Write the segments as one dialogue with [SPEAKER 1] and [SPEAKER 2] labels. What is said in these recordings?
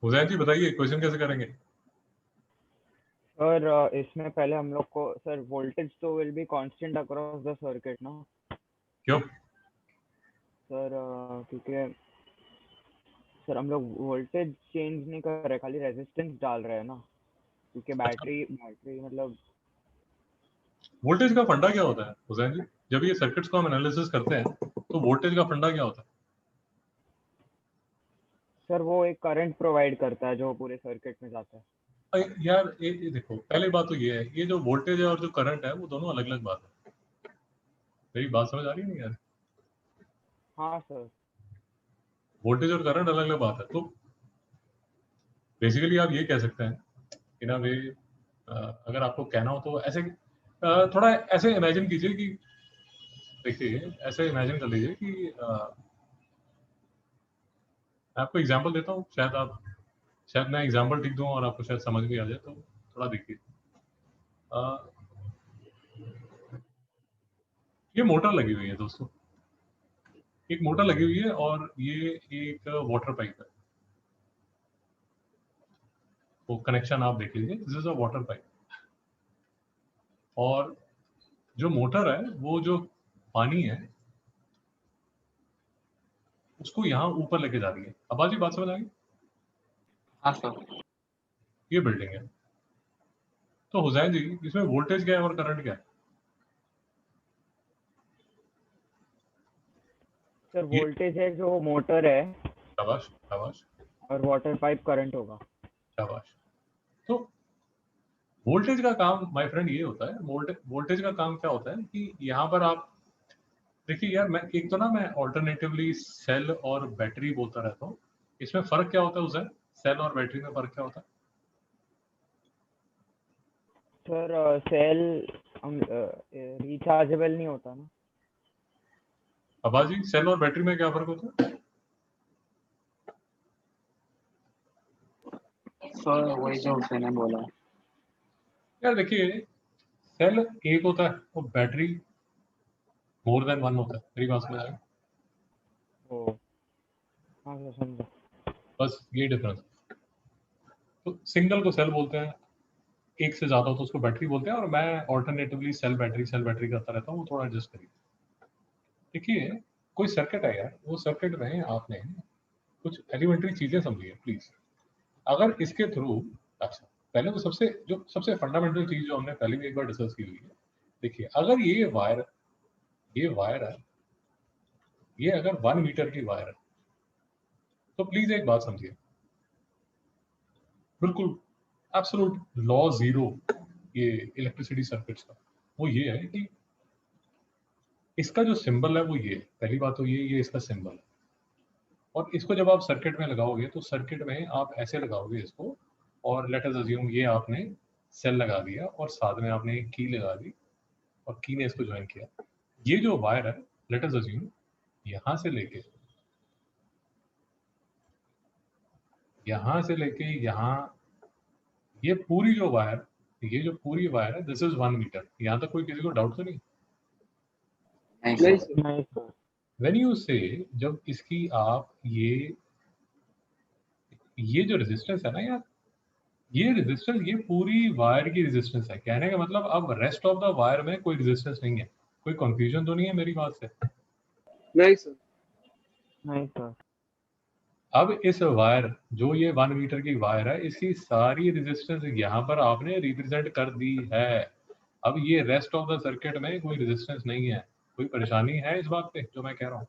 [SPEAKER 1] हुसैन जी बताइए क्वेश्चन कैसे करेंगे?
[SPEAKER 2] सर इसमें पहले हम लोग को सर वोल्टेज तो will be constant across the circuit ना
[SPEAKER 1] क्यों?
[SPEAKER 2] सर क्योंकि सर हम लोग वोल्टेज चेंज नहीं कर रहे, खाली रेजिस्टेंस डाल रहे हैं ना, क्योंकि
[SPEAKER 1] अच्छा,
[SPEAKER 2] बैटरी मतलब
[SPEAKER 1] वोल्टेज का फंडा क्या होता है हुसैन जी? जब ये सर्किट्स को हम एनालिसिस करते हैं तो वोल्टेज का फंडा क्या होता है?
[SPEAKER 2] सर वो एक करंट प्रोवाइड करता है जो पूरे सर्किट में जाता है।
[SPEAKER 1] यार ये देखो, पहले बात तो ये है, ये जो वोल्टेज है और जो करंट है वो दोनों अलग अलग बात है। मेरी बात समझ आ रही है नहीं यार?
[SPEAKER 2] हाँ सर।
[SPEAKER 1] वोल्टेज और करंट अलग अलग बात है। तो बेसिकली आप ये कह सकते हैं कि ना वे, अगर आपको कहना हो तो ऐसे थोड़ा ऐसे इमेजिन कीजिए कि, देखिए ऐसे इमेजिन कर लीजिए कि मैं आपको एग्जांपल देता हूँ, शायद मैं एग्जांपल ठीक दूं और आपको शायद समझ भी आ जाए। तो थोड़ा देखिए, अ, ये मोटर लगी हुई है दोस्तों, एक मोटर लगी हुई है और ये एक वाटर पाइप है। वो कनेक्शन आप देख लीजिए, this is a water pipe. और जो मोटर है वो जो पानी है उसको यहाँ ऊपर लेके जा रही है। अब आज बात समझ आ गई?
[SPEAKER 3] हाँ सर।
[SPEAKER 1] ये बिल्डिंग है। तो हुसैन जी इसमें वोल्टेज क्या है और करंट क्या है?
[SPEAKER 2] सर
[SPEAKER 1] ये
[SPEAKER 2] वोल्टेज है जो मोटर है
[SPEAKER 1] शाबाश शाबाश
[SPEAKER 2] और वाटर पाइप करंट होगा।
[SPEAKER 1] शाबाश। तो वोल्टेज का काम माय फ्रेंड ये होता है, वोल्टेज का काम क्या होता है कि यहाँ पर आप देखिए यार, मैं एक तो ना मैं ऑल्टरनेटिवली सेल और बैटरी बोलता रहता हूँ। इसमें फर्क क्या होता है हुसैन? सेल और बैटरी में फर्क क्या होता है?
[SPEAKER 2] सर सेल हम रिचार्जेबल नहीं होता ना।
[SPEAKER 1] अब्बास जी सेल और बैटरी में क्या फर्क होता है?
[SPEAKER 3] सर वही जो हुसैन ने बोला।
[SPEAKER 1] यार देखिए, सेल एक होता है और बैटरी मोर देन वन होता है। मेरी बात समझ आएगी?
[SPEAKER 2] ओ हाँ सर समझा।
[SPEAKER 1] बस ये डिफरेंस। तो सिंगल को सेल बोलते हैं, एक से ज्यादा हो तो उसको बैटरी बोलते हैं, और मैं ऑल्टरनेटिवली सेल बैटरी करता रहता हूँ। वो थोड़ा एडजस्ट करिए। देखिए, कोई सर्किट है यार, वो सर्किट में आपने कुछ एलिमेंट्री चीजें समझी है प्लीज। अगर इसके थ्रू, अच्छा, पहले तो सबसे फंडामेंटल चीज जो हमने पहले भी एक बार डिस्कस की हुई है। देखिए, अगर ये वायर है, ये अगर 1 मीटर की वायर है, तो प्लीज एक बात समझिए, बिल्कुल एब्सोल्यूट लॉ जीरो ये इलेक्ट्रिसिटी सर्किट्स का, वो ये है कि इसका जो सिंबल है वो ये है। पहली बात तो ये इसका सिंबल है। और इसको जब आप सर्किट में लगाओगे तो सर्किट में आप ऐसे लगाओगे इसको, और लेट अस अज्यूम ये आपने सेल लगा दिया और साथ में आपने एक की लगा दी और की ने इसको ज्वाइन किया। ये जो वायर है, लेट अस अज्यूम यहाँ से लेके यहाँ, ये पूरी जो वायर, ये जो पूरी वायर है, दिस इज 1 मीटर। यहाँ तक कोई किसी को डाउट तो नहीं?
[SPEAKER 3] नहीं
[SPEAKER 4] नहीं
[SPEAKER 3] सर।
[SPEAKER 4] सर।
[SPEAKER 2] नहीं सर।
[SPEAKER 1] व्हेन यू से, जब इसकी आप ये जो रेजिस्टेंस है ना यार, ये रेजिस्टेंस, ये पूरी वायर की रेजिस्टेंस है। कहने का मतलब अब रेस्ट ऑफ द वायर में कोई रेजिस्टेंस नहीं है। कोई कंफ्यूजन तो नहीं है मेरी बात से?
[SPEAKER 4] नहीं सर।
[SPEAKER 2] नहीं सर।
[SPEAKER 1] अब इस वायर, जो ये 1 मीटर की वायर है, इसकी सारी रेजिस्टेंस यहाँ पर आपने रिप्रेजेंट कर दी है। अब ये रेस्ट ऑफ द सर्किट में कोई रेजिस्टेंस नहीं है। कोई परेशानी है इस बात पे जो मैं कह रहा हूँ?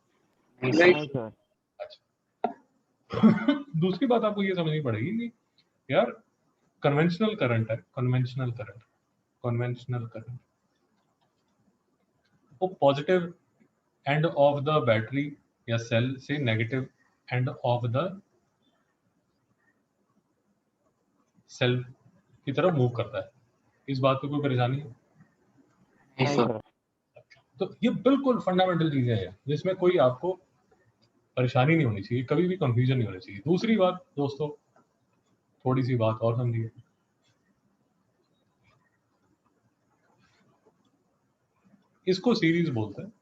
[SPEAKER 3] नहीं
[SPEAKER 4] नहीं
[SPEAKER 3] सर।
[SPEAKER 2] नहीं
[SPEAKER 4] सर।
[SPEAKER 2] सर।
[SPEAKER 1] अच्छा। दूसरी बात आपको ये समझनी पड़ेगी कि यार, कन्वेंशनल करंट है, कन्वेंशनल करंट वो positive end of the battery या सेल से negative end of the cell की तरफ मूव करता है। इस बात पे कोई परेशानी है?
[SPEAKER 3] नहीं
[SPEAKER 2] नहीं
[SPEAKER 3] सर।
[SPEAKER 2] सर।
[SPEAKER 1] तो ये बिल्कुल फंडामेंटल चीजें हैं जिसमें कोई आपको परेशानी नहीं होनी चाहिए, कभी भी कंफ्यूजन नहीं होनी चाहिए। दूसरी बात दोस्तों, थोड़ी सी बात और समझिए। इसको सीरीज बोलते हैं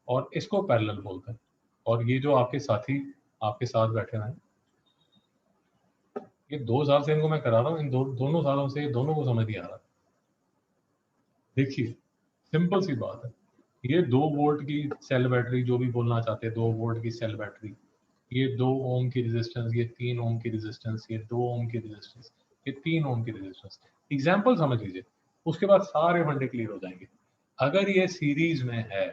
[SPEAKER 1] और इसको पैरेलल बोलते हैं। और ये जो आपके साथी आपके साथ बैठे हुए हैं, ये 2 साल से इनको मैं करा रहा हूँ, इन दोनों सालों से दोनों को समझ नहीं आ रहा। देखिए सिंपल सी बात है, ये 2 वोल्ट की सेल बैटरी, जो भी बोलना चाहते हैं 2 वोल्ट की सेल बैटरी, ये 2 ओम की रेजिस्टेंस, ये 3 ओम की रेजिस्टेंस, ये 2 ओम की रेजिस्टेंस, ये 3 ओम की रेजिस्टेंस। एग्जाम्पल समझ लीजिए, उसके बाद सारे फंडे क्लियर हो जाएंगे। अगर ये सीरीज में है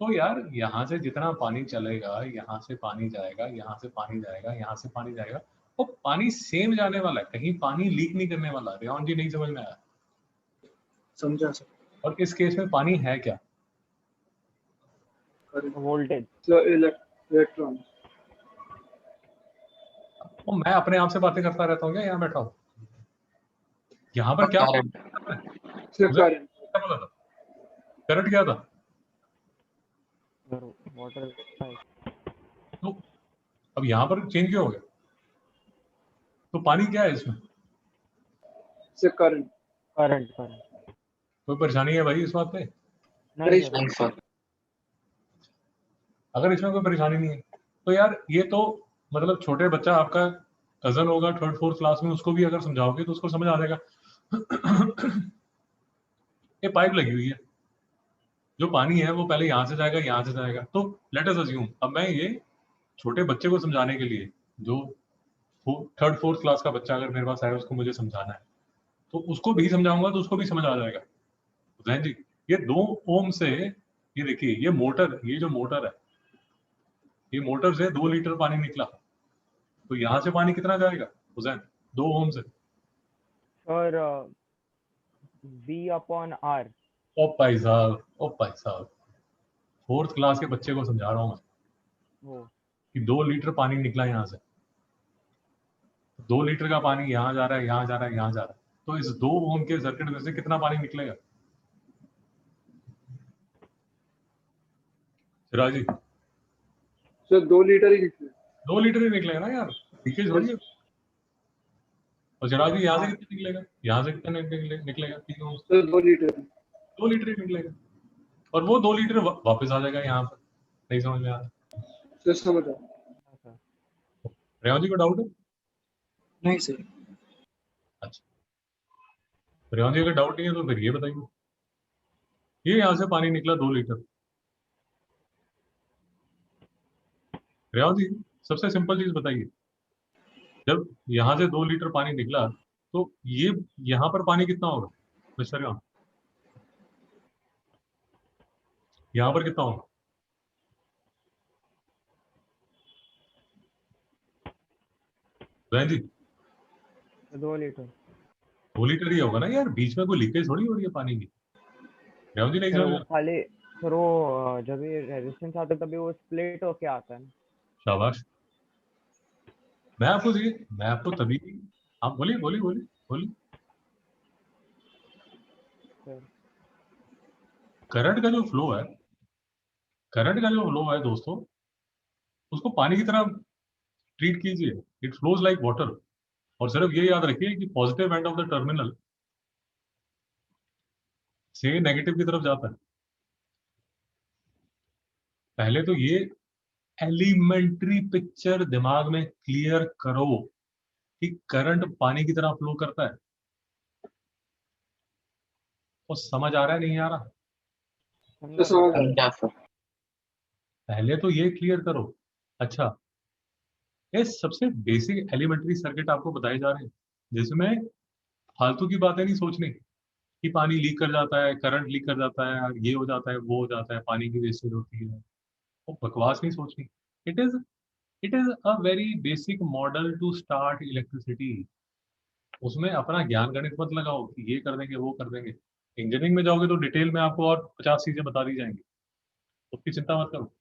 [SPEAKER 1] तो यार यहाँ से जितना पानी चलेगा, यहाँ से पानी जाएगा, यहाँ से पानी जाएगा, यहाँ से पानी जाएगा, वो पानी सेम जाने वाला है, कहीं पानी लीक नहीं करने वाला। रेहान जी नहीं समझ में आया?
[SPEAKER 4] समझा सर।
[SPEAKER 1] और इस केस में पानी है क्या?
[SPEAKER 2] वोल्टेज।
[SPEAKER 4] इलेक्ट्रॉन।
[SPEAKER 1] तो मैं अपने आप से बातें करता रहता हूँ क्या यहाँ बैठा हूँ? यहाँ पर क्या
[SPEAKER 3] करंट।
[SPEAKER 4] सर
[SPEAKER 1] मुझे
[SPEAKER 4] करंट।
[SPEAKER 1] क्या बोला था? करंट क्या था?
[SPEAKER 2] वाटर।
[SPEAKER 1] तो अब यहाँ पर चेंज क्यों हो गया? तो पानी क्या है इसमें?
[SPEAKER 4] Sir current.
[SPEAKER 2] करंट।
[SPEAKER 1] कोई परेशानी है भाई इस बात पे?
[SPEAKER 2] नहीं
[SPEAKER 3] नहीं
[SPEAKER 2] सर।
[SPEAKER 3] सर।
[SPEAKER 1] अगर इसमें कोई परेशानी नहीं है तो यार ये तो मतलब छोटे बच्चा आपका कजन होगा 3rd 4th क्लास में, उसको भी अगर समझाओगे तो उसको समझ आ जाएगा। ये पाइप लगी हुई है, जो पानी है वो पहले यहाँ से जाएगा, यहाँ से जाएगा। तो लेट अस अज्यूम, अब मैं ये छोटे बच्चे को समझाने के लिए, जो 3rd 4th क्लास का बच्चा अगर मेरे पास आए, उसको मुझे समझाना है, तो उसको भी समझाऊंगा तो उसको भी समझ आ जाएगा। जैन जी, ये 2 ओम से, ये देखिए ये मोटर, ये जो मोटर है, ये मोटर से 2 लीटर पानी निकला, तो यहाँ से पानी कितना जाएगा हुसैन 2 ओम से?
[SPEAKER 2] Sir V/R।
[SPEAKER 1] ओ भाई साहब, ओ भाई साहब, 4th क्लास के बच्चे को समझा रहा हूँ मैं
[SPEAKER 2] वो
[SPEAKER 1] कि 2 लीटर पानी निकला यहाँ से, 2 लीटर का पानी यहाँ जा रहा है, यहाँ जा रहा है, यहाँ जा रहा है, तो इस 2 ओम के सर्किट में से कितना पानी निकलेगा सिराज जी?
[SPEAKER 4] सर 2 लीटर ही निकले।
[SPEAKER 1] 2 लीटर ही निकलेगा ना यार, लीकेज थोड़ी है। और सिराज जी यहाँ से कितना निकलेगा, यहाँ से कितना निकलेगा 3 ओम से?
[SPEAKER 4] Sir 2 litre.
[SPEAKER 1] 2 लीटर ही निकलेगा, और वो 2 लीटर वापस आ जाएगा यहाँ पर। नहीं समझ में आ रहा?
[SPEAKER 4] सर समझा।
[SPEAKER 1] रेहान जी को डाउट है?
[SPEAKER 3] नहीं सर।
[SPEAKER 1] अच्छा, रेहान जी अगर डाउट नहीं है तो फिर ये बताइए, ये यहाँ से पानी निकला 2 लीटर, रेहान जी सबसे सिंपल चीज बताइए, जब यहाँ से 2 लीटर पानी निकला तो ये यहाँ पर पानी कितना होगा मिस्टर रेहान? यहाँ पर कितना होगा बहन जी?
[SPEAKER 2] 2 लीटर।
[SPEAKER 1] 2 लीटर ही होगा ना यार, बीच में कोई लीकेज थोड़ी हो रही है पानी की। रेहान जी नहीं
[SPEAKER 2] सर
[SPEAKER 1] समझ
[SPEAKER 2] वो
[SPEAKER 1] रहा?
[SPEAKER 2] खाली सर वो जब ये रेजिस्टेंस आता है तभी वो स्प्लिट होके आता है ना।
[SPEAKER 1] शाबाश, मैं आपको तभी, आप बोलिए बोलिए बोलिए बोलिए।
[SPEAKER 2] सर
[SPEAKER 1] करंट का जो फ्लो है, करंट का जो फ्लो है दोस्तों, उसको पानी की तरह ट्रीट कीजिए, इट फ्लोज लाइक वाटर। और सिर्फ ये याद रखिए कि positive end of the terminal से नेगेटिव की तरफ जाता है। पहले तो ये एलिमेंट्री पिक्चर दिमाग में क्लियर करो कि करंट पानी की तरह फ्लो करता है। वो समझ आ रहा है नहीं आ रहा?
[SPEAKER 4] सर समझ आ रहा।
[SPEAKER 3] समझा सर।
[SPEAKER 1] पहले तो ये क्लियर करो। अच्छा, ये सबसे बेसिक एलिमेंट्री सर्किट आपको बताए जा रहे हैं, जिसमें फालतू की बातें नहीं सोचनी कि पानी लीक कर जाता है, करंट लीक कर जाता है, ये हो जाता है, वो हो जाता है, पानी की वेस्टेज होती है, वो बकवास नहीं सोचनी। It is a very basic model to start electricity. उसमें अपना ज्ञान गणित मत लगाओ कि ये कर देंगे वो कर देंगे। इंजीनियरिंग में जाओगे तो डिटेल में आपको और 50 चीजें बता दी जाएंगी, उसकी चिंता मत करो।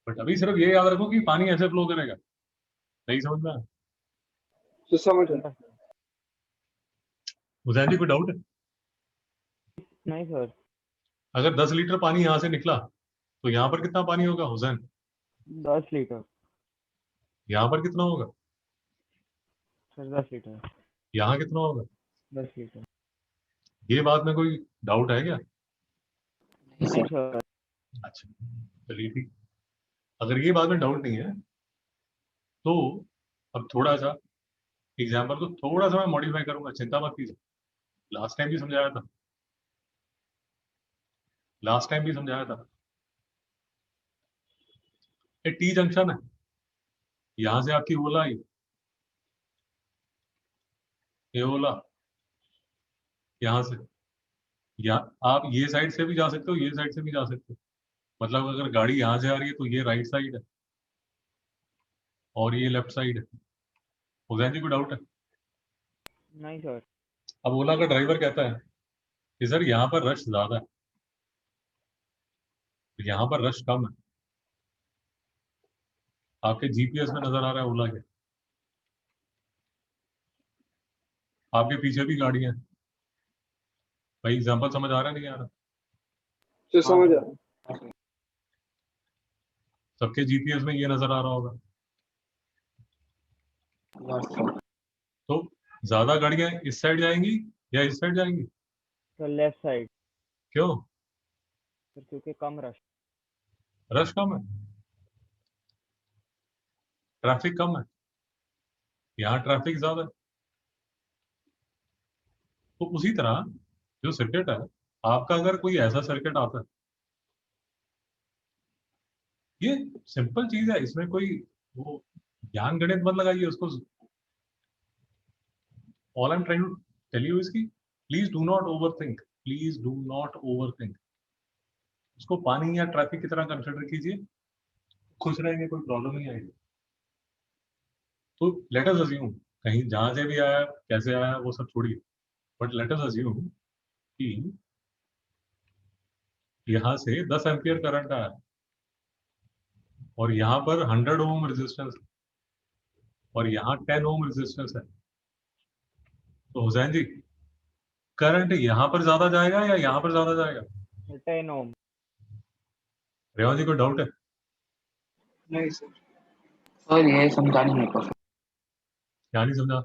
[SPEAKER 1] बट अभी सिर्फ ये याद रखो कि पानी ऐसे फ्लो करेगा। नहीं समझ में आया?
[SPEAKER 4] सर समझ आ रहा।
[SPEAKER 1] हुसैन जी कोई डाउट है?
[SPEAKER 2] नहीं सर।
[SPEAKER 1] अगर 10 लीटर पानी यहाँ से निकला तो यहाँ पर कितना पानी होगा हुसैन?
[SPEAKER 2] 10 लीटर।
[SPEAKER 1] यहाँ पर कितना होगा?
[SPEAKER 2] Sir 10 litre.
[SPEAKER 1] यहाँ कितना होगा?
[SPEAKER 2] 10 लीटर।
[SPEAKER 1] ये बात में कोई डाउट है क्या?
[SPEAKER 3] नहीं
[SPEAKER 2] नहीं
[SPEAKER 3] सर।
[SPEAKER 2] सर।
[SPEAKER 1] अच्छा, चलिए ठीक। अगर ये बात में डाउट नहीं है तो अब थोड़ा सा एग्जाम्पल को थोड़ा सा मैं मॉडिफाई करूंगा, चिंता मत कीजिए। लास्ट टाइम भी समझाया था, लास्ट टाइम भी समझाया था। ये टी जंक्शन है, यहां से आपकी ओला आई, ये ओला यहां से, या आप ये साइड से भी जा सकते हो, ये साइड से भी जा सकते हो। मतलब अगर गाड़ी यहां से आ रही है तो ये राइट साइड है और ये लेफ्ट साइड है। उजैन जी, कोई डाउट है?
[SPEAKER 2] नहीं सर।
[SPEAKER 1] अब ओला का ड्राइवर कहता है कि सर यहाँ पर रश ज्यादा है, यहाँ पर रश कम है। आपके जीपीएस में नजर आ रहा है ओला के, आपके पीछे भी गाड़ियां हैं। भाई एग्जाम्पल समझ आ रहा है नहीं आ रहा?
[SPEAKER 4] सर
[SPEAKER 2] हाँ
[SPEAKER 4] समझ
[SPEAKER 2] सर।
[SPEAKER 4] आया।
[SPEAKER 1] सबके जीपीएस में ये नजर आ रहा होगा।
[SPEAKER 3] Yes sir.
[SPEAKER 1] तो ज्यादा गाड़ियां इस साइड जाएंगी या इस साइड जाएंगी?
[SPEAKER 2] Sir left side.
[SPEAKER 1] क्यों?
[SPEAKER 2] सर क्योंकि कम रश।
[SPEAKER 1] रश कम है, ट्रैफिक कम है, यहाँ ट्रैफिक ज्यादा है। तो उसी तरह जो सर्किट है आपका, अगर कोई ऐसा सर्किट आता है, ये सिंपल चीज है, इसमें कोई वो ज्ञान गणित मत लगाइए उसको। All I am trying to tell you is की please do not over think, please do not over think. उसको पानी या ट्रैफिक की तरह कंसिडर कीजिए, खुश रहेंगे, कोई प्रॉब्लम नहीं आएगी। तो लेट अस अज्यूम, कहीं जहां से भी आया कैसे आया वो सब छोड़िए, बट लेट अस अज्यूम कि यहां से 10 एम्पियर करंट आया और यहाँ पर 100 ओम रेजिस्टेंस और यहाँ 10 ओम रेजिस्टेंस है। तो हुसैन जी, करंट यहाँ पर ज्यादा जाएगा या यहाँ पर ज्यादा जाएगा?
[SPEAKER 2] 10 ओम।
[SPEAKER 1] रेवा जी, कोई डाउट है?
[SPEAKER 4] नहीं सर।
[SPEAKER 3] सर ये समझा नहीं मेरे को।
[SPEAKER 1] क्या नहीं समझा?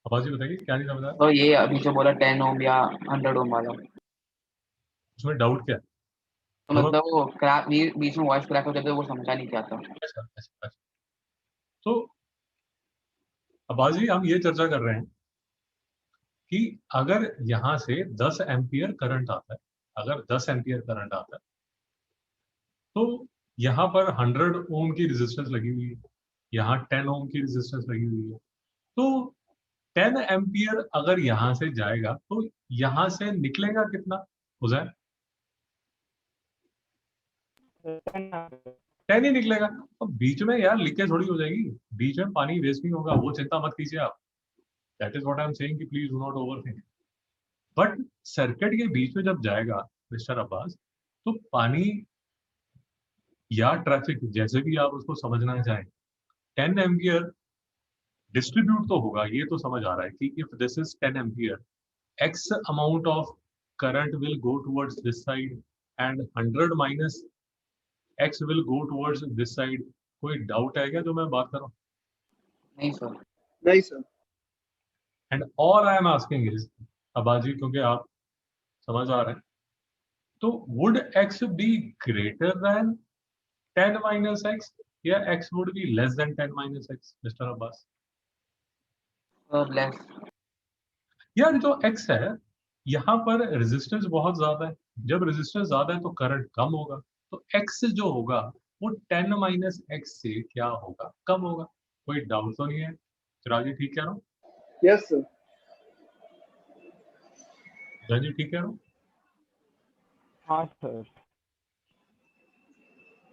[SPEAKER 1] आवाज जी बताइए, क्या नहीं समझा?
[SPEAKER 3] तो ये अभी जो बोला 10 ओम या 100 ओम वाला,
[SPEAKER 1] उसमें डाउट क्या है?
[SPEAKER 3] तो
[SPEAKER 1] हम
[SPEAKER 3] मतलब वो क्रैक बीच में वॉइस क्रैक हो जाता है, वो समझा नहीं क्या था।
[SPEAKER 1] अच्छा अच्छा अच्छा। तो आवाज जी, हम ये चर्चा कर रहे हैं कि अगर यहाँ से 10 एम्पियर करंट आता है, अगर 10 एम्पियर करंट आता है तो यहाँ पर 100 ओम की रेजिस्टेंस लगी हुई है, यहाँ 10 ओम की रेजिस्टेंस लगी हुई है। तो 10 एम्पियर अगर यहाँ से जाएगा तो यहाँ से निकलेगा कितना उजैन? 10 ही निकलेगा। तो बीच में यार लीकेज थोड़ी हो जाएगी, बीच में पानी वेस्ट नहीं होगा, वो चिंता मत कीजिए आप। That is what I am saying कि please do not overthink. But circuit के बीच में जब जाएगा मिस्टर अब्बास, तो पानी या ट्रैफिक, जैसे भी आप उसको समझना चाहें, 10 एम्पियर डिस्ट्रीब्यूट तो होगा, ये तो समझ आ रहा है कि if this is 10 ampere, x amount of current will go towards this side and 100 minus x will go towards this side। कोई डाउट है क्या जो मैं बात कर रहा हूँ?
[SPEAKER 3] नहीं सर।
[SPEAKER 4] नहीं sir.
[SPEAKER 1] And all I am asking is, अबाजी क्योंकि आप समझ आ रहे हैं, तो would x be greater than 10 minus x या x would be less than 10 minus x mister Abbas?
[SPEAKER 3] Sir less.
[SPEAKER 1] यार जो x है यहाँ पर रेजिस्टेंस बहुत ज्यादा है, जब रेजिस्टेंस ज्यादा है तो करंट कम होगा, तो x जो होगा वो 10 माइनस एक्स से क्या होगा? कम होगा। कोई डाउट तो नहीं है? चिराग जी ठीक कह रहा हूँ?
[SPEAKER 4] Yes sir.
[SPEAKER 1] चिराग जी ठीक कह रहा हूँ?
[SPEAKER 2] हाँ सर।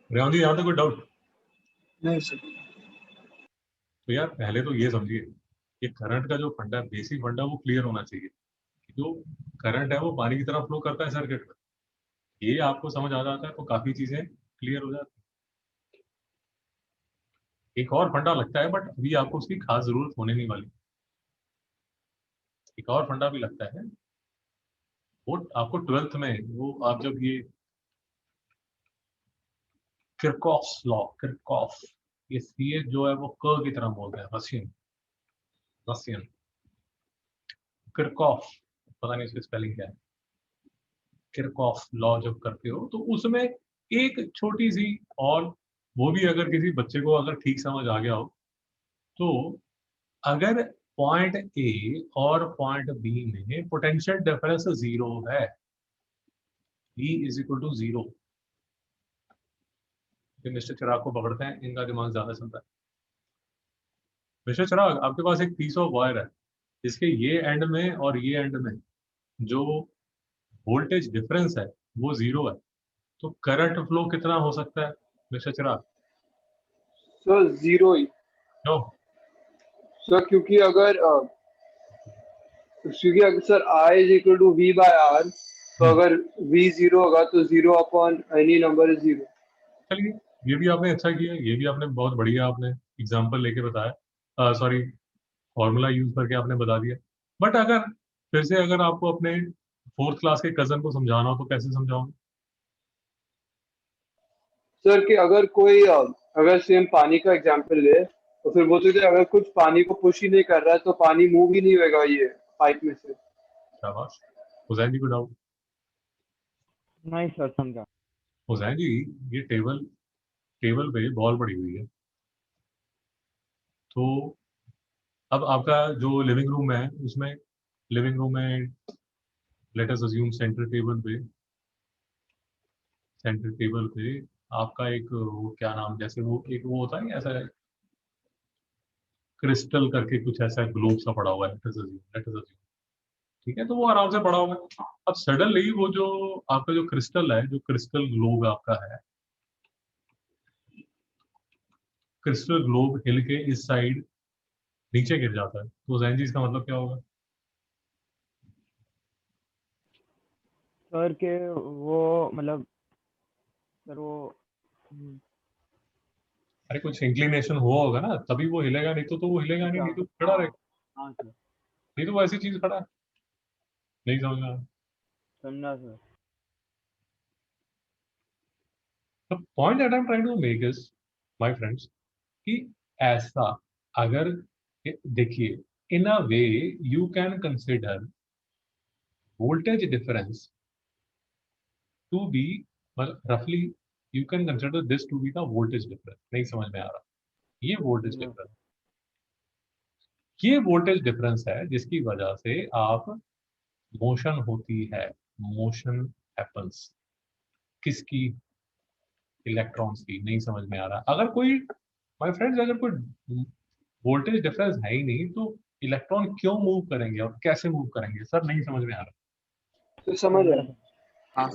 [SPEAKER 1] रेवान जी, यहाँ तक कोई डाउट?
[SPEAKER 4] नहीं सर।
[SPEAKER 1] तो यार पहले तो ये समझिए कि करंट का जो फंडा, बेसिक फंडा, वो क्लियर होना चाहिए कि जो करंट है वो पानी की तरह फ्लो करता है सर्किट में। ये आपको समझ आ जाता है तो काफी चीजें क्लियर हो जाती है। एक और फंडा लगता है बट अभी आपको उसकी खास जरूरत होने नहीं वाली। एक और फंडा भी लगता है, वो आपको 12th में, वो आप जब ये किरकॉफ्स लॉ, किरकॉफ, ये सी जो है वो क की तरह बोलते हैं, रशियन, रशियन किरकॉफ, पता नहीं इसकी स्पेलिंग क्या है। किरकॉफ लॉ जब करते हो तो उसमें एक छोटी सी, और वो भी अगर किसी बच्चे को अगर ठीक समझ आ गया हो, तो अगर पॉइंट ए और पॉइंट बी में पोटेंशियल डिफरेंस 0 है, E is equal to 0। Mister Chirag को पकड़ते हैं, इनका दिमाग ज्यादा चलता है। मिस्टर चिराग, आपके पास एक पीस ऑफ वायर है, इसके ये एंड में और ये एंड में जो वोल्टेज डिफरेंस है वो 0 है, तो करंट फ्लो कितना हो सकता है मिस्टर चिराग?
[SPEAKER 4] सर जीरो ही
[SPEAKER 1] क्यों?
[SPEAKER 4] सर, क्योंकि अगर sir I is equal to V by R, तो अगर वी जीरो होगा तो zero upon any number is zero.
[SPEAKER 1] चलिए, ये भी आपने अच्छा किया, ये भी आपने बहुत बढ़िया आपने एग्जांपल लेके बताया, सॉरी फॉर्मूला यूज करके आपने बता दिया। बट अगर फिर से अगर आपको अपने 4th क्लास के कजन को समझाना हो तो कैसे समझाओगे?
[SPEAKER 4] सर कि अगर कोई अगर सेम पानी का एग्जांपल ले, तो फिर बोलते थे अगर कुछ पानी को पुश ही नहीं कर रहा है तो पानी मूव ही नहीं होगा ये पाइप में से।
[SPEAKER 1] शाबाश। हुसैन जी को डाउट?
[SPEAKER 2] नहीं सर, समझा।
[SPEAKER 1] हुसैन जी, ये टेबल टेबल पे बॉल पड़ी हुई है, तो अब आपका जो लिविंग रूम है उसमें, लिविंग रूम में let us assume centre table पे आपका एक वो क्या नाम, जैसे वो एक वो होता है ऐसा क्रिस्टल करके कुछ ऐसा ग्लोब सा पड़ा हुआ है, लेट अस अज्यूम, ठीक है, तो वो आराम से पड़ा हुआ है। अब सडनली वो जो आपका जो क्रिस्टल है, जो क्रिस्टल ग्लोब आपका है, क्रिस्टल ग्लोब हिल के इस साइड नीचे गिर जाता है, तो जैन जी इसका मतलब क्या होगा?
[SPEAKER 2] सर के वो मतलब सर वो
[SPEAKER 1] अरे कुछ इंक्लिनेशन हुआ होगा ना, तभी वो हिलेगा, नहीं तो वो हिलेगा नहीं,
[SPEAKER 2] अच्छा,
[SPEAKER 1] नहीं तो खड़ा
[SPEAKER 2] हाँ
[SPEAKER 1] रहेगा,
[SPEAKER 2] हाँ सर,
[SPEAKER 1] नहीं तो वो ऐसी चीज खड़ा है। नहीं समझ में आया?
[SPEAKER 2] समझा sir.
[SPEAKER 1] The point that I am trying to make is, my friends, कि ऐसा अगर देखिए, in a way you can consider voltage difference to be, रफली you can consider this to be the voltage difference. नहीं समझ में आ रहा? ये वोल्टेज
[SPEAKER 2] समझा
[SPEAKER 1] डिफरेंस, ये वोल्टेज डिफरेंस है जिसकी वजह से आप मोशन होती है, मोशन हैपन्स, किसकी? इलेक्ट्रॉन्स की। नहीं समझ में आ रहा? अगर कोई, माय फ्रेंड्स, अगर कोई वोल्टेज डिफरेंस है ही नहीं तो इलेक्ट्रॉन क्यों मूव करेंगे और कैसे मूव करेंगे? सर नहीं समझ में आ रहा।
[SPEAKER 4] तो समझ
[SPEAKER 2] समझा
[SPEAKER 4] आया।
[SPEAKER 2] सर।
[SPEAKER 3] हाँ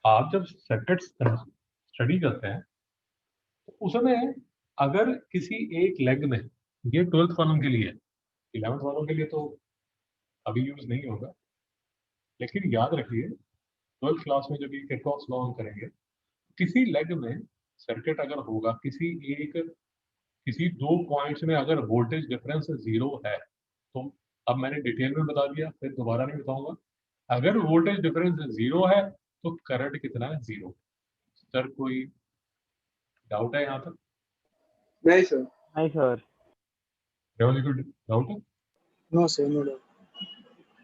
[SPEAKER 1] आप जब सर्किट स्टडी करते हैं तो उसमें अगर किसी एक लेग में, ये 12th वालों के लिए, 11th वालों के लिए तो अभी यूज नहीं होगा, लेकिन याद रखिए 12th क्लास में जब ये किरचॉफ्स लॉ हम करेंगे, किसी लेग में सर्किट अगर होगा, किसी दो पॉइंट्स में अगर वोल्टेज डिफरेंस 0 है, तो अब मैंने डिटेल में बता दिया, फिर दोबारा नहीं बताऊंगा। अगर वोल्टेज डिफरेंस 0 है तो करंट कितना है? 0। सर कोई डाउट है यहाँ तक?
[SPEAKER 4] नहीं सर।
[SPEAKER 2] नहीं सर।
[SPEAKER 1] केवल कोई डाउट है?
[SPEAKER 4] No sir, no doubt.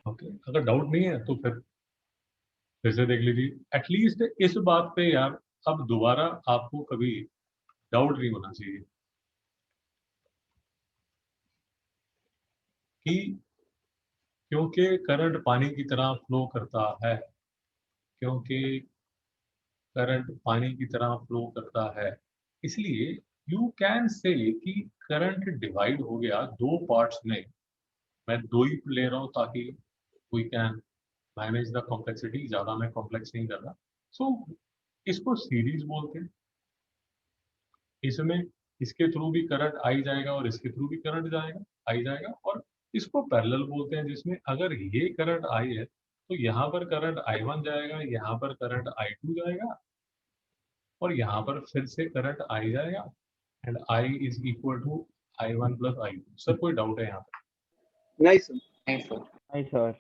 [SPEAKER 1] Okay, अगर डाउट नहीं है तो फिर से देख लीजिए, एटलीस्ट इस बात पे यार, अब दोबारा आपको कभी डाउट नहीं होना चाहिए कि क्योंकि करंट पानी की तरह फ्लो करता है, क्योंकि करंट पानी की तरह फ्लो करता है, इसलिए यू कैन से कि करंट डिवाइड हो गया दो पार्ट्स में। मैं दो ही ले रहा हूँ ताकि we can manage the complexity, ज्यादा मैं कॉम्प्लेक्स नहीं कर रहा। सो इसको सीरीज बोलते हैं, इसमें इसके थ्रू भी करंट आई जाएगा और इसके थ्रू भी करंट जाएगा, आई जाएगा। और इसको पैरेलल बोलते हैं, जिसमें अगर ये करंट आई है तो यहाँ पर करंट I1 जाएगा, यहाँ पर करंट I2 जाएगा, और यहाँ पर फिर से करंट आई जाएगा, and I is equal to I1 plus I2। Sir कोई डाउट है यहाँ पर?
[SPEAKER 4] नहीं सर।
[SPEAKER 3] नहीं सर।
[SPEAKER 2] नहीं सर।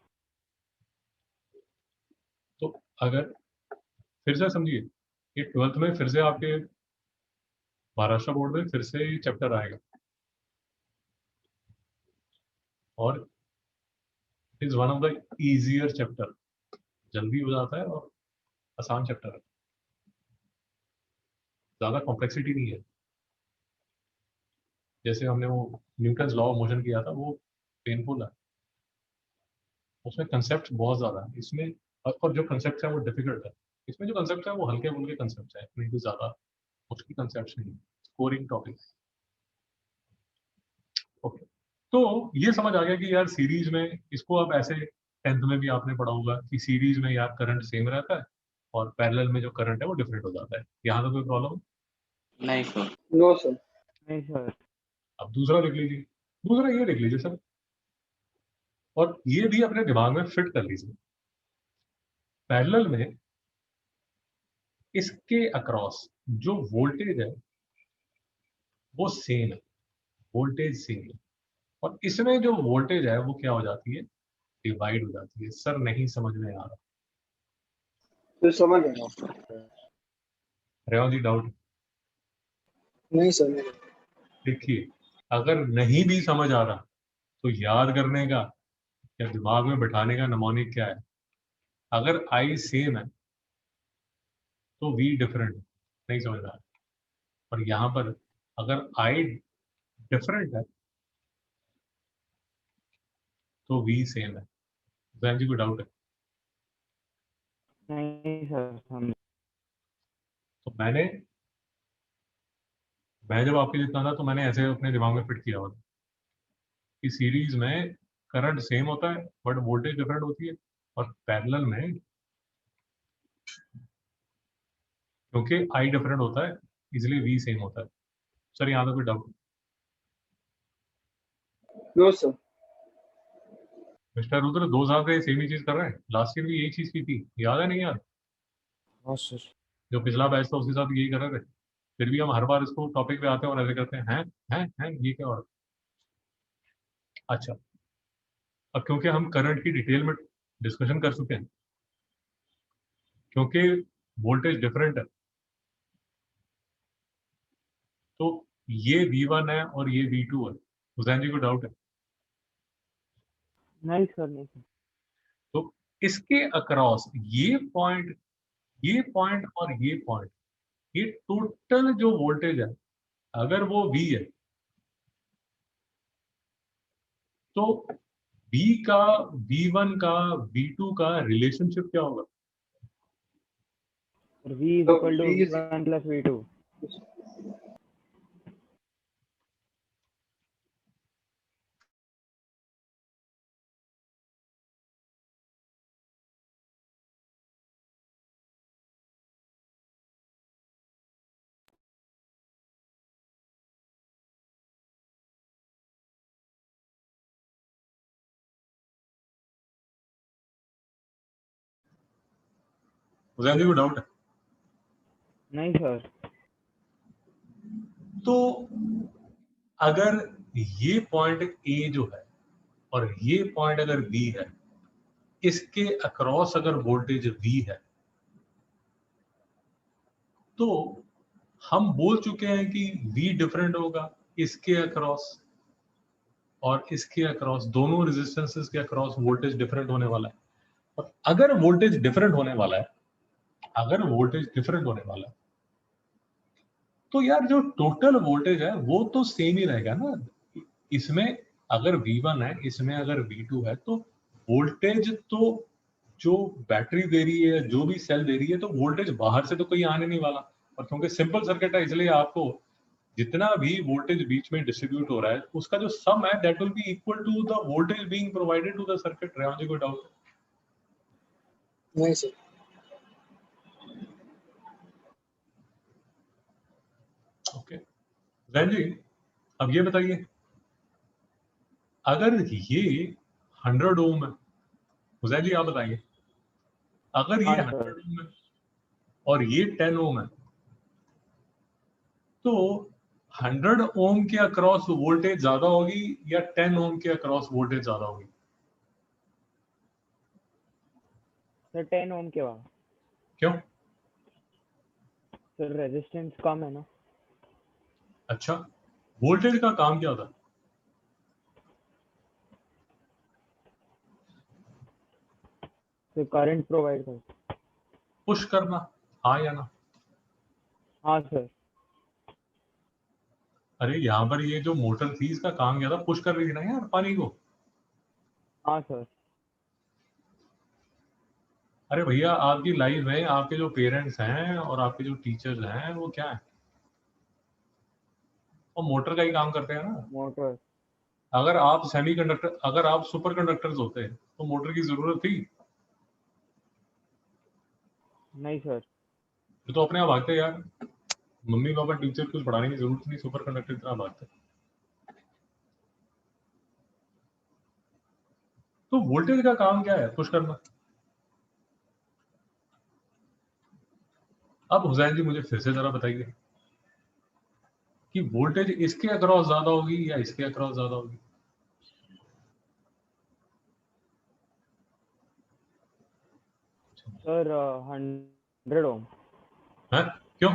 [SPEAKER 1] तो अगर फिर से समझिए, ये 12th में फिर से आपके महाराष्ट्र बोर्ड में फिर से चैप्टर आएगा, और is one of the easier chapter, जल्दी हो जाता है और आसान चैप्टर है, ज्यादा कॉम्प्लेक्सिटी नहीं है। जैसे हमने वो न्यूटन लॉ ऑफ मोशन किया था, वो पेनफुल है, उसमें कंसेप्ट बहुत ज़्यादा है इसमें, और जो कंसेप्ट है वो डिफिकल्ट है। इसमें जो कंसेप्ट है वो हल्के फुल्के कंसेप्ट है, इतनी भी ज़्यादा मुश्किल कंसेप्ट नहीं, स्कोरिंग टॉपिक। ओके, तो ये समझ आ गया कि यार सीरीज में इसको अब ऐसे 10th में भी आपने पढ़ा होगा कि सीरीज में यार करंट सेम रहता है और पैरेलल में जो करंट है वो डिफरेंट हो जाता है। यहाँ तो कोई प्रॉब्लम?
[SPEAKER 3] नहीं सर।
[SPEAKER 4] No sir.
[SPEAKER 2] नहीं सर।
[SPEAKER 1] अब दूसरा देख लीजिए, दूसरा ये देख लीजिए सर, और ये भी अपने दिमाग में फिट कर लीजिए। पैरेलल में इसके अक्रॉस जो वोल्टेज है वो सेम है, वोल्टेज सेम है, और इसमें जो वोल्टेज है वो क्या हो जाती है, डिवाइड हो जाती है। सर नहीं समझ में आ रहा?
[SPEAKER 4] तो समझ गया।
[SPEAKER 1] रेवान जी डाउट?
[SPEAKER 4] नहीं सर, नहीं।
[SPEAKER 1] देखिए, अगर नहीं भी समझ आ रहा तो याद करने का या दिमाग में बैठाने का नमूनिक क्या है? अगर आई सेम है तो वी डिफरेंट है, नहीं समझ रहा है। और यहाँ पर अगर आई डिफरेंट है तो वी सेम है। जैन जी को डाउट है?
[SPEAKER 2] नहीं सर, हम
[SPEAKER 1] तो मैं जब आपके जितना था तो मैंने ऐसे अपने दिमाग में फिट किया हुआ था कि सीरीज में करंट सेम होता है बट वोल्टेज डिफरेंट होती है, और पैरेलल में क्योंकि आई डिफरेंट होता है इसलिए वी सेम होता है। सर यहाँ तो कोई doubt?
[SPEAKER 4] No sir.
[SPEAKER 1] Mister Rudra 2 साल से सेम ही चीज कर रहे हैं, लास्ट ईयर भी यही चीज की थी, याद है नहीं याद?
[SPEAKER 2] हाँ सर।
[SPEAKER 1] जो पिछला बैच था उसके साथ यही कर रहे थे, फिर भी हम हर बार इसको टॉपिक पे आते हैं और ऐसे करते हैं ये क्या और? अच्छा, अब क्योंकि हम करंट की डिटेल में डिस्कशन कर चुके हैं, क्योंकि वोल्टेज डिफरेंट है, तो ये V1 है और ये V2 है। हुसैन जी को डाउट है?
[SPEAKER 2] नहीं सर, नहीं सर।
[SPEAKER 1] तो इसके अक्रॉस ये पॉइंट और ये पॉइंट, ये टोटल जो वोल्टेज है अगर वो V है तो V का, V1 का, V2 का रिलेशनशिप क्या होगा?
[SPEAKER 2] V is
[SPEAKER 4] तो
[SPEAKER 2] equal to
[SPEAKER 4] V is-
[SPEAKER 2] V1 plus V2.
[SPEAKER 1] Hussain जी को डाउट है?
[SPEAKER 2] नहीं सर।
[SPEAKER 1] तो अगर ये पॉइंट A जो है और ये पॉइंट अगर V है, इसके अक्रॉस अगर वोल्टेज V है, तो हम बोल चुके हैं कि V डिफरेंट होगा इसके अक्रॉस और इसके अक्रॉस, दोनों रेजिस्टेंसेस के अक्रॉस वोल्टेज डिफरेंट होने वाला है। और अगर वोल्टेज डिफरेंट होने वाला है, तो यार जो टोटल वोल्टेज है वो तो सेम ही रहेगा ना। इसमें अगर V1 है, इसमें अगर V2 है, तो वोल्टेज तो जो बैटरी दे रही है, जो भी सेल दे रही है, तो वोल्टेज बाहर से तो कोई आने नहीं वाला। और क्योंकि सिंपल सर्किट है इसलिए आपको जितना भी वोल्टेज बीच में डिस्ट्रीब्यूट हो रहा है उसका जो सम है that will be equal to the voltage being provided to the circuit. Revan ji को डाउट?
[SPEAKER 4] नहीं सर।
[SPEAKER 1] ओके, जैन जी अब ये बताइए, अगर ये 100 ओम है, हुसैन जी आप बताइए, अगर ये
[SPEAKER 2] हाँ
[SPEAKER 1] 100
[SPEAKER 2] सर।
[SPEAKER 1] ओम है और ये 10 ओम है, तो 100 ओम के अक्रॉस वोल्टेज ज्यादा होगी या 10 ओम के अक्रॉस वोल्टेज ज्यादा होगी?
[SPEAKER 2] सर 10 ओम के बाद
[SPEAKER 1] क्यों?
[SPEAKER 2] सर रेजिस्टेंस कम है ना।
[SPEAKER 1] अच्छा, वोल्टेज का काम क्या होता है?
[SPEAKER 2] सर करंट प्रोवाइड कर।
[SPEAKER 1] पुश करना, हाँ या ना?
[SPEAKER 2] हाँ सर।
[SPEAKER 1] अरे यहाँ पर ये जो मोटर थी इसका काम क्या था? पुश कर रही थी ना यार पानी को।
[SPEAKER 2] हाँ सर।
[SPEAKER 1] अरे भैया, आपकी लाइफ में आपके जो पेरेंट्स हैं और आपके जो टीचर्स हैं वो क्या है, वो मोटर का ही काम करते हैं ना।
[SPEAKER 2] मोटर।
[SPEAKER 1] अगर आप सेमीकंडक्टर, अगर आप सुपर कंडक्टर्स होते तो मोटर की जरूरत थी?
[SPEAKER 2] नहीं सर।
[SPEAKER 1] फिर तो अपने आप भागते यार, मम्मी पापा टीचर कुछ पढ़ाने की जरूरत नहीं, सुपर कंडक्टर इतना भागते। तो वोल्टेज का काम क्या है? पुश करना। अब हुसैन जी मुझे फिर से जरा बताइए कि वोल्टेज इसके अक्रॉस ज्यादा होगी या इसके अक्रॉस ज्यादा होगी?
[SPEAKER 2] सर 100 ओम।
[SPEAKER 1] है? क्यों?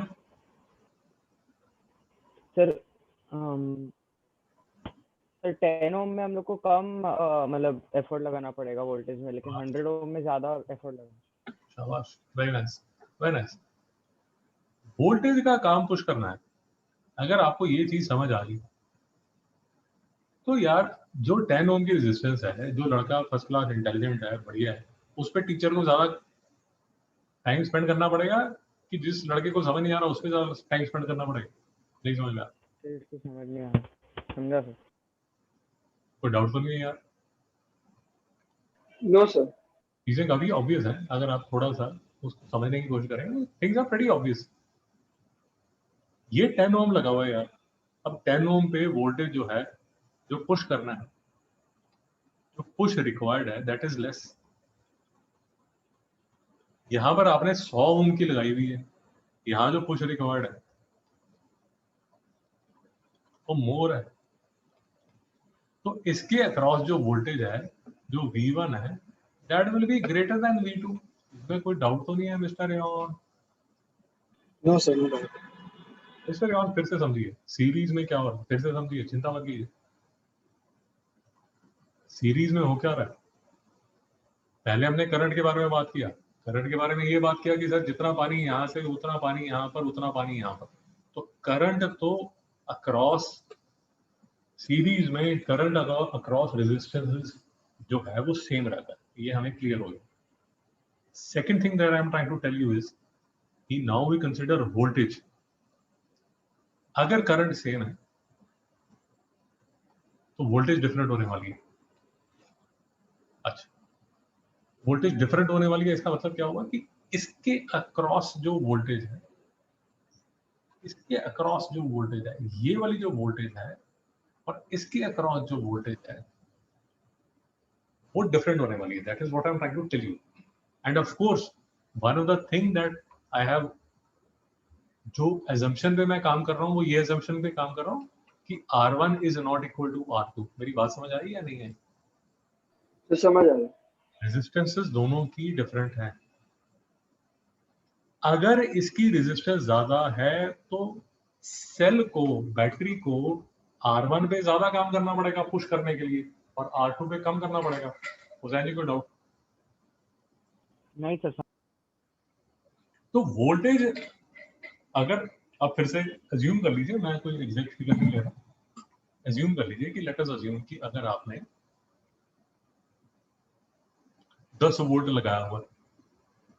[SPEAKER 2] सर सर 10 ओम में हम लोग को कम मतलब एफर्ट लगाना पड़ेगा वोल्टेज में, लेकिन 100 ओम में ज्यादा एफर्ट लगेगा।
[SPEAKER 1] शाबाश, very nice, very nice. Voltage का काम पुश करना है। अगर आपको ये चीज समझ आ गई तो यार, जो 10 ओम की रेजिस्टेंस है, जो लड़का फर्स्ट क्लास इंटेलिजेंट है, बढ़िया है, उस पर टीचर को ज्यादा टाइम स्पेंड करना पड़ेगा कि जिस लड़के को समझ नहीं आ रहा उस पर ज्यादा टाइम स्पेंड करना पड़ेगा? नहीं समझ में आ रहा?
[SPEAKER 2] सर इसको समझ नहीं आया। समझा सर।
[SPEAKER 1] कोई डाउट तो नहीं है यार?
[SPEAKER 4] No sir.
[SPEAKER 1] चीजें काफी ऑब्वियस हैं, अगर आप थोड़ा सा उसको समझने की कोशिश करेंगे, थिंग्स आर प्रीटी ऑब्वियस। ये 10 ओम लगा हुआ है यार। अब 10 ओम पे वोल्टेज जो है, जो पुश करना है, जो पुश रिक्वायर्ड है, दैट इज लेस। यहां पर आपने 100 ओम की लगाई हुई है, यहां जो पुश रिक्वायर्ड है वो मोर है। तो इसके अक्रॉस जो वोल्टेज है, जो V1 है, that will be greater than V2। इसमें कोई डाउट तो नहीं है mister Ryan?
[SPEAKER 4] No sir, no doubt.
[SPEAKER 1] Mister Ryan फिर से समझिए सीरीज में क्या हो रहा है, फिर से समझिए, चिंता मत कीजिए। सीरीज में हो क्या रहा है? पहले हमने करंट के बारे में बात किया, करंट के बारे में ये बात किया कि सर जितना पानी यहाँ से, उतना पानी यहाँ पर, उतना पानी यहाँ पर। तो करंट तो अक्रॉस, सीरीज में करंट अक्रॉस रेजिस्टेंस जो है वो सेम रहता है, ये हमें क्लियर हो गया। Second thing that I am trying to tell you is कि नाउ वी कंसिडर वोल्टेज। अगर करंट सेम है तो वोल्टेज डिफरेंट होने वाली है। अच्छा, वोल्टेज डिफरेंट होने वाली है, इसका मतलब क्या होगा कि इसके अक्रॉस जो वोल्टेज है, इसके अक्रॉस जो वोल्टेज है, ये वाली जो वोल्टेज है और इसके अक्रॉस जो वोल्टेज है वो डिफरेंट होने वाली है। That is what I am trying to tell you. And of course one of the thing that I have, जो assumption पे मैं काम कर रहा हूँ वो ये assumption पे काम कर रहा हूँ कि R1 is not equal to R2। मेरी बात समझ आ रही है या नहीं है?
[SPEAKER 4] तो समझ आया।
[SPEAKER 1] रेजिस्टेंसेस दोनों की डिफरेंट है। अगर इसकी रेजिस्टेंस ज्यादा है तो सेल को, बैटरी को R1 पे ज्यादा काम करना पड़ेगा पुश करने के लिए और R2 पे कम करना पड़ेगा। हुसैन जी को डाउट?
[SPEAKER 2] नहीं सर।
[SPEAKER 1] तो वोल्टेज, अगर आप फिर से अज्यूम कर लीजिए, मैं कोई एग्जैक्ट फिगर नहीं ले रहा, अज्यूम कर लीजिए कि लेट अस अज्यूम कि अगर आपने 10 वोल्ट लगाया हुआ,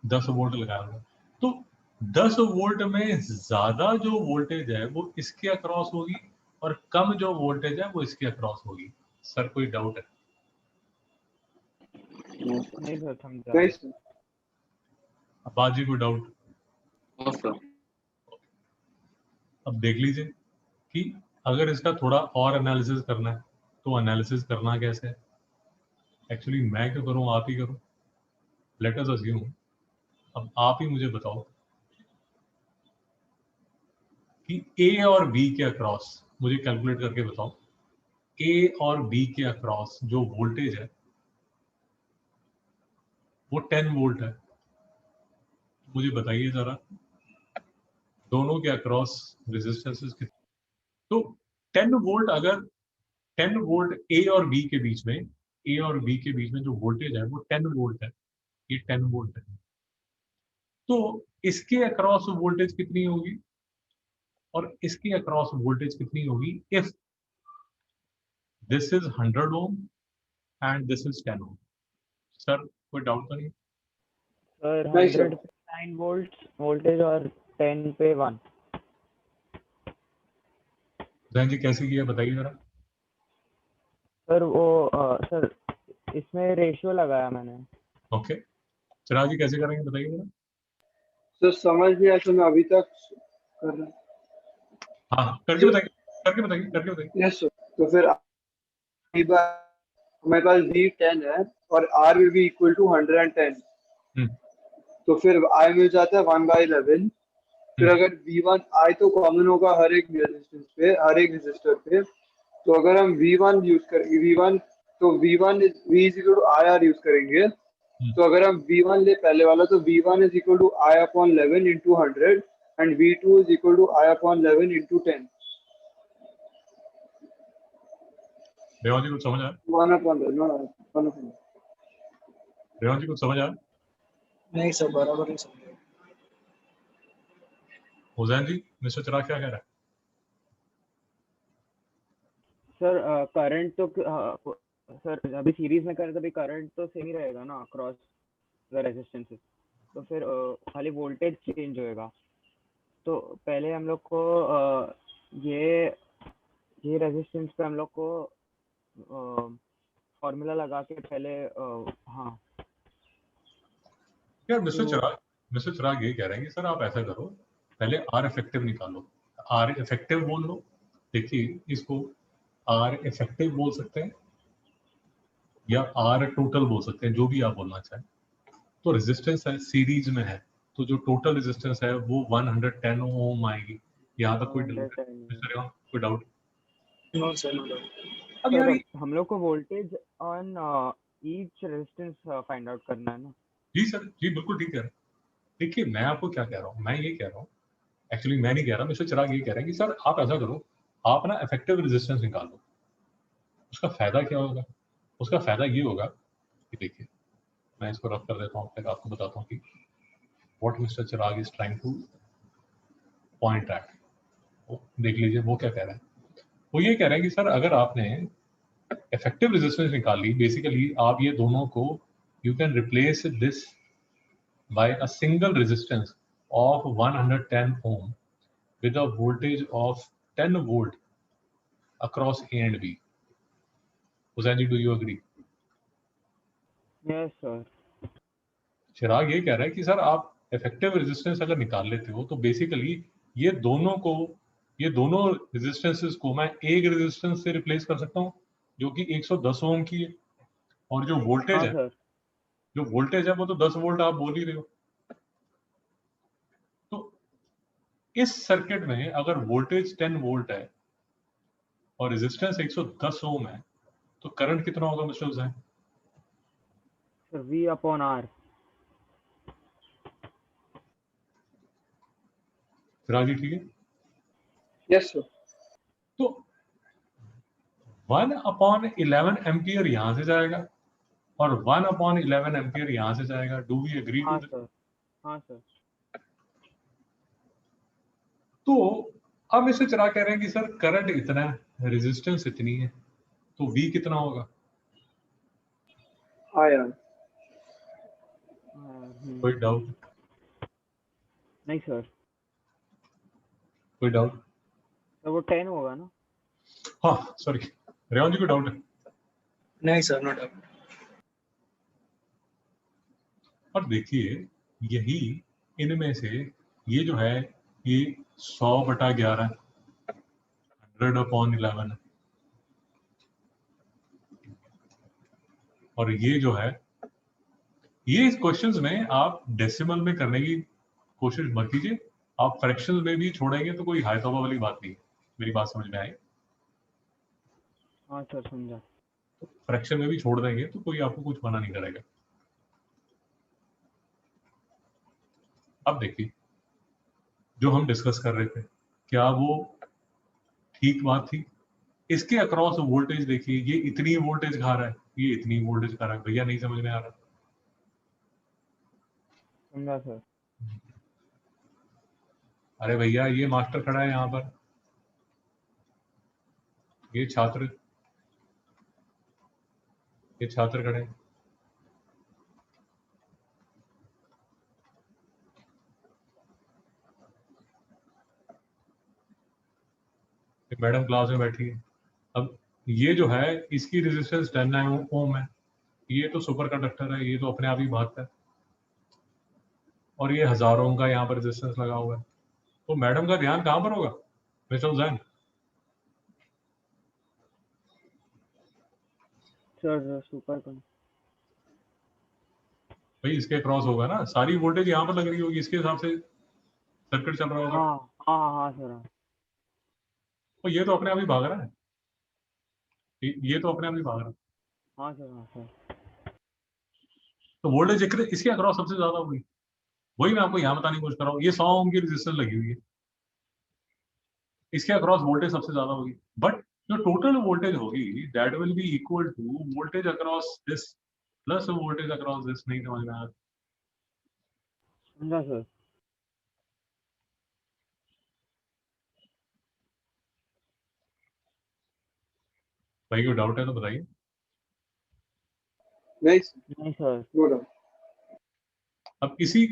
[SPEAKER 1] 10 वोल्ट लगाया हुआ, तो 10 वोल्ट में ज्यादा जो वोल्टेज है वो इसके अक्रॉस होगी और कम जो वोल्टेज है वो इसके अक्रॉस होगी। सर कोई डाउट है?
[SPEAKER 2] नहीं सर समझा।
[SPEAKER 4] नहीं सर।
[SPEAKER 1] बाजी को डाउट?
[SPEAKER 3] No sir.
[SPEAKER 1] अब देख लीजिए कि अगर इसका थोड़ा और एनालिसिस करना है तो एनालिसिस करना कैसे है? एक्चुअली मैं क्यों करूं, आप ही करो। लेट अस अज्यूम, अब आप ही मुझे बताओ कि ए और बी के अक्रॉस, मुझे कैलकुलेट करके बताओ, ए और बी के अक्रॉस जो वोल्टेज है वो 10 वोल्ट है। मुझे बताइए जरा दोनों के अक्रॉस रेजिस्टेंसेस कितने? तो 10 वोल्ट, अगर 10 वोल्ट ए और बी के बीच में, ए और बी के बीच में जो वोल्टेज है वो 10 वोल्ट है, ये 10 वोल्ट है, तो इसके अक्रॉस वोल्टेज कितनी होगी और इसके अक्रॉस वोल्टेज कितनी होगी if this is 100 ohm and this is 10 ohm. Sir कोई डाउट तो नहीं?
[SPEAKER 2] सर
[SPEAKER 4] नहीं सर।
[SPEAKER 2] 100 पे 9 वोल्ट वोल्टेज और 10 पे 1।
[SPEAKER 1] जैन जी कैसे किया बताइए जरा।
[SPEAKER 2] सर वो सर इसमें रेशियो लगाया मैंने।
[SPEAKER 1] ओके, चिराग जी कैसे करेंगे बताइए जरा।
[SPEAKER 4] सर समझ गया, तो मैं अभी तक कर रहा हूँ।
[SPEAKER 1] हाँ करके बताइए, करके बताइए, करके बताइए।
[SPEAKER 4] Yes sir. तो फिर हमारे पास V10 है और R will be equal to 110। तो फिर I मिल जाता है 1/11। फिर अगर V1 I तो कॉमन होगा हर एक रेजिस्टेंस पे, हर एक रेजिस्टर पे। तो अगर हम V1 यूज करेंगे, V1 तो V1 V is equal to IR use करेंगे। तो अगर हम V1 ले पहले वाला, तो V1 is equal to I upon 11 into 100 and V2 is equal to I upon 11 into 10।
[SPEAKER 1] रेवान जी कुछ समझ आया?
[SPEAKER 4] 1 upon 1 upon।
[SPEAKER 1] रेवान जी कुछ समझ आया?
[SPEAKER 5] नहीं सर, बराबर नहीं समझे।
[SPEAKER 1] हुसैन जी, मिस्टर चिराग क्या कह रहा है?
[SPEAKER 2] सर करंट तो सर अभी सीरीज में करें तो भी करंट तो सेम ही रहेगा ना अक्रॉस द रेजिस्टेंसेस। तो फिर खाली वोल्टेज चेंज होएगा। तो पहले हम लोग को ये रेजिस्टेंस पे हम लोग को फॉर्मूला लगा के पहले हाँ
[SPEAKER 1] यार मिस्टर
[SPEAKER 2] तो
[SPEAKER 1] चिराग ये कह रहे हैं कि सर आप ऐसा करो, पहले आर इफेक्टिव निकालो। आर इफेक्टिव बोल लो। देखिए इसको आर इफेक्टिव बोल सकते हैं या आर टोटल बोल सकते हैं, जो भी आप बोलना चाहें। तो रेजिस्टेंस है सीरीज में है, तो जो टोटल रेजिस्टेंस है वो 110 ओम आएगी। यहाँ तक कोई डाउट है
[SPEAKER 2] 110।
[SPEAKER 1] मिस्टर रेवान? कोई doubt?
[SPEAKER 5] No sir, no doubt.
[SPEAKER 1] अब यार
[SPEAKER 2] सर हम लोग को voltage on each resistance find out करना है ना।
[SPEAKER 1] जी सर, जी बिल्कुल ठीक है। देखिए मैं आपको क्या कह रहा हूँ, मैं ये कह रहा हूँ, एक्चुअली मैं नहीं कह रहा, मिस्टर चिराग ये कह रहे हैं कि सर आप ऐसा करो, आप ना इफेक्टिव रेजिस्टेंस निकाल लो। उसका फायदा क्या होगा? उसका फायदा ये होगा कि देखिए मैं इसको रफ कर देता हूँ, फिर आपको बताता हूँ कि what mister Chirag is trying to point at. देख लीजिए वो क्या कह रहे हैं। वो ये कह रहे हैं कि सर अगर आपने इफेक्टिव रेजिस्टेंस निकाल ली, बेसिकली आप ये दोनों को you can replace this by a single resistance of 110 ohm with a voltage of 10 volt across A and B. Hussain ji, do you agree?
[SPEAKER 2] Yes sir.
[SPEAKER 1] Chirag ये कह रहा है कि सर आप इफेक्टिव रेजिस्टेंस अगर निकाल लेते हो तो बेसिकली ये दोनों रेजिस्टेंसेस को मैं एक रेजिस्टेंस से रिप्लेस कर सकता हूँ जो कि 110 ओम की है, और जो वोल्टेज
[SPEAKER 2] हाँ
[SPEAKER 1] है
[SPEAKER 2] सर।
[SPEAKER 1] वो तो 10 वोल्ट आप बोल ही रहे हो। तो इस सर्किट में अगर वोल्टेज 10 वोल्ट है और रेजिस्टेंस 110 ओम है, तो करंट कितना होगा mister Hussain?
[SPEAKER 2] Sir V upon R।
[SPEAKER 1] चिराग जी ठीक है?
[SPEAKER 4] Yes sir.
[SPEAKER 1] तो 1/11 एम्पियर यहां से जाएगा और 1/11 एम्पियर यहां से जाएगा। डू वी एग्री टू
[SPEAKER 2] हाँ
[SPEAKER 1] दिस?
[SPEAKER 2] सर। हाँ सर।
[SPEAKER 1] तो अब इससे चिराग कह रहे हैं कि सर करंट इतना है, रेजिस्टेंस इतनी है, तो V कितना होगा?
[SPEAKER 4] हाँ यार।
[SPEAKER 1] कोई डाउट?
[SPEAKER 2] नहीं सर।
[SPEAKER 1] कोई डाउट?
[SPEAKER 2] तो वो 10 होगा ना।
[SPEAKER 1] हाँ सॉरी, रेवान जी को डाउट है?
[SPEAKER 5] नहीं सर, नो डाउट।
[SPEAKER 1] और देखिए यही इनमें से ये जो है ये 100/11 100/11 है, और ये जो है ये इस क्वेश्चंस में आप डेसिमल में करने की कोशिश मत कीजिए। आप फ्रैक्शंस में भी छोड़ेंगे तो कोई हाय तौबा वाली बात नहीं है। मेरी बात समझ में आई?
[SPEAKER 2] हाँ सर समझा।
[SPEAKER 1] तो फ्रैक्शन में भी छोड़ देंगे तो कोई आपको कुछ मना नहीं करेगा। अब देखिए जो हम डिस्कस कर रहे थे, क्या वो ठीक बात थी? इसके अक्रॉस वोल्टेज देखिए, ये इतनी वोल्टेज खा रहा है, ये इतनी वोल्टेज खा रहा है। भैया नहीं समझ में आ रहा?
[SPEAKER 2] समझा सर।
[SPEAKER 1] अरे भैया ये मास्टर खड़ा है यहाँ पर, ये छात्र, ये छात्र खड़े हैं। मैडम क्लास में बैठी है। अब ये जो है इसकी रेजिस्टेंस 10 ओम है, ये तो सुपर कंडक्टर है, ये तो अपने आप ही भागता है, और ये हजारों का यहाँ पर रेजिस्टेंस लगा हुआ है। तो मैडम का ध्यान कहाँ पर होगा मिस्टर हुसैन?
[SPEAKER 2] सर सुपर कौन?
[SPEAKER 1] भाई इसके क्रॉस होगा ना, सारी वोल्टेज यहाँ पर लग रही होगी, इसके हिसाब से सर्किट चल रहा होगा।
[SPEAKER 2] हाँ हाँ हाँ सर हाँ।
[SPEAKER 1] तो ये तो अपने आप ही भाग रहा है, ये तो अपने आप ही भाग रहा है।
[SPEAKER 2] हाँ सर हाँ सर।
[SPEAKER 1] तो वोल्टेज इसके अक्रॉस सबसे ज्यादा होगी, वही मैं आपको यहाँ बताने की कोशिश कर रहा हूँ। ये 100 ओम की रेजिस्टेंस लगी हुई है, इसके अक्रॉस वोल्टेज सबसे ज्यादा होगी, बट जो टोटल वोल्टेज होगी that will be equal to voltage across this plus voltage across this. नहीं समझ में आया?
[SPEAKER 2] समझा सर।
[SPEAKER 1] भाई कोई डाउट है तो बताइए।
[SPEAKER 4] नहीं
[SPEAKER 2] नहीं सर।
[SPEAKER 4] No doubt.
[SPEAKER 1] अब इसी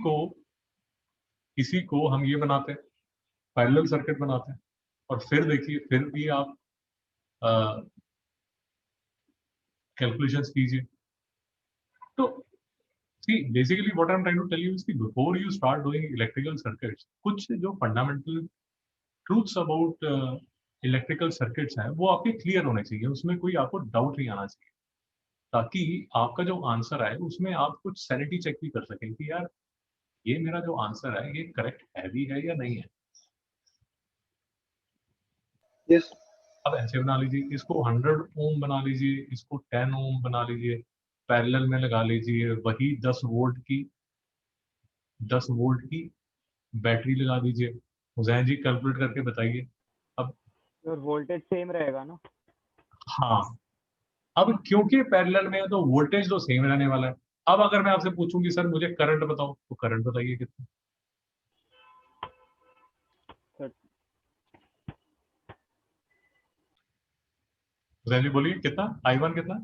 [SPEAKER 1] को हम ये बनाते हैं, पैरेलल सर्किट बनाते हैं, और फिर देखिए फिर भी आप कैलकुलेशंस कीजिए। तो see basically what I am trying to tell you is कि before you start doing electrical circuits, कुछ जो fundamental truths about electrical circuits हैं वो आपके क्लियर होने चाहिए, उसमें कोई आपको डाउट नहीं आना चाहिए, ताकि आपका जो आंसर है उसमें आप कुछ सैनिटी चेक भी कर सकें कि यार ये मेरा जो आंसर है ये करेक्ट है भी है या नहीं है।
[SPEAKER 4] यस
[SPEAKER 1] अब ऐसे बना लीजिए, इसको 100 ओम बना लीजिए, इसको 10 ओम बना लीजिए, पैरेलल में लगा लीजिए, वही 10 वोल्ट की बैटरी लगा दीजिए। हुसैन जी कैलकुलेट करके बताइए। अब
[SPEAKER 2] सर वोल्टेज सेम रहेगा ना?
[SPEAKER 1] हाँ, अब क्योंकि पैरेलल में है तो वोल्टेज तो सेम रहने वाला है। अब अगर मैं आपसे पूछूं कि सर मुझे करंट बताओ, तो करंट बताइए कितना।
[SPEAKER 2] सर
[SPEAKER 1] हुसैन जी बोलिए कितना, I1 कितना?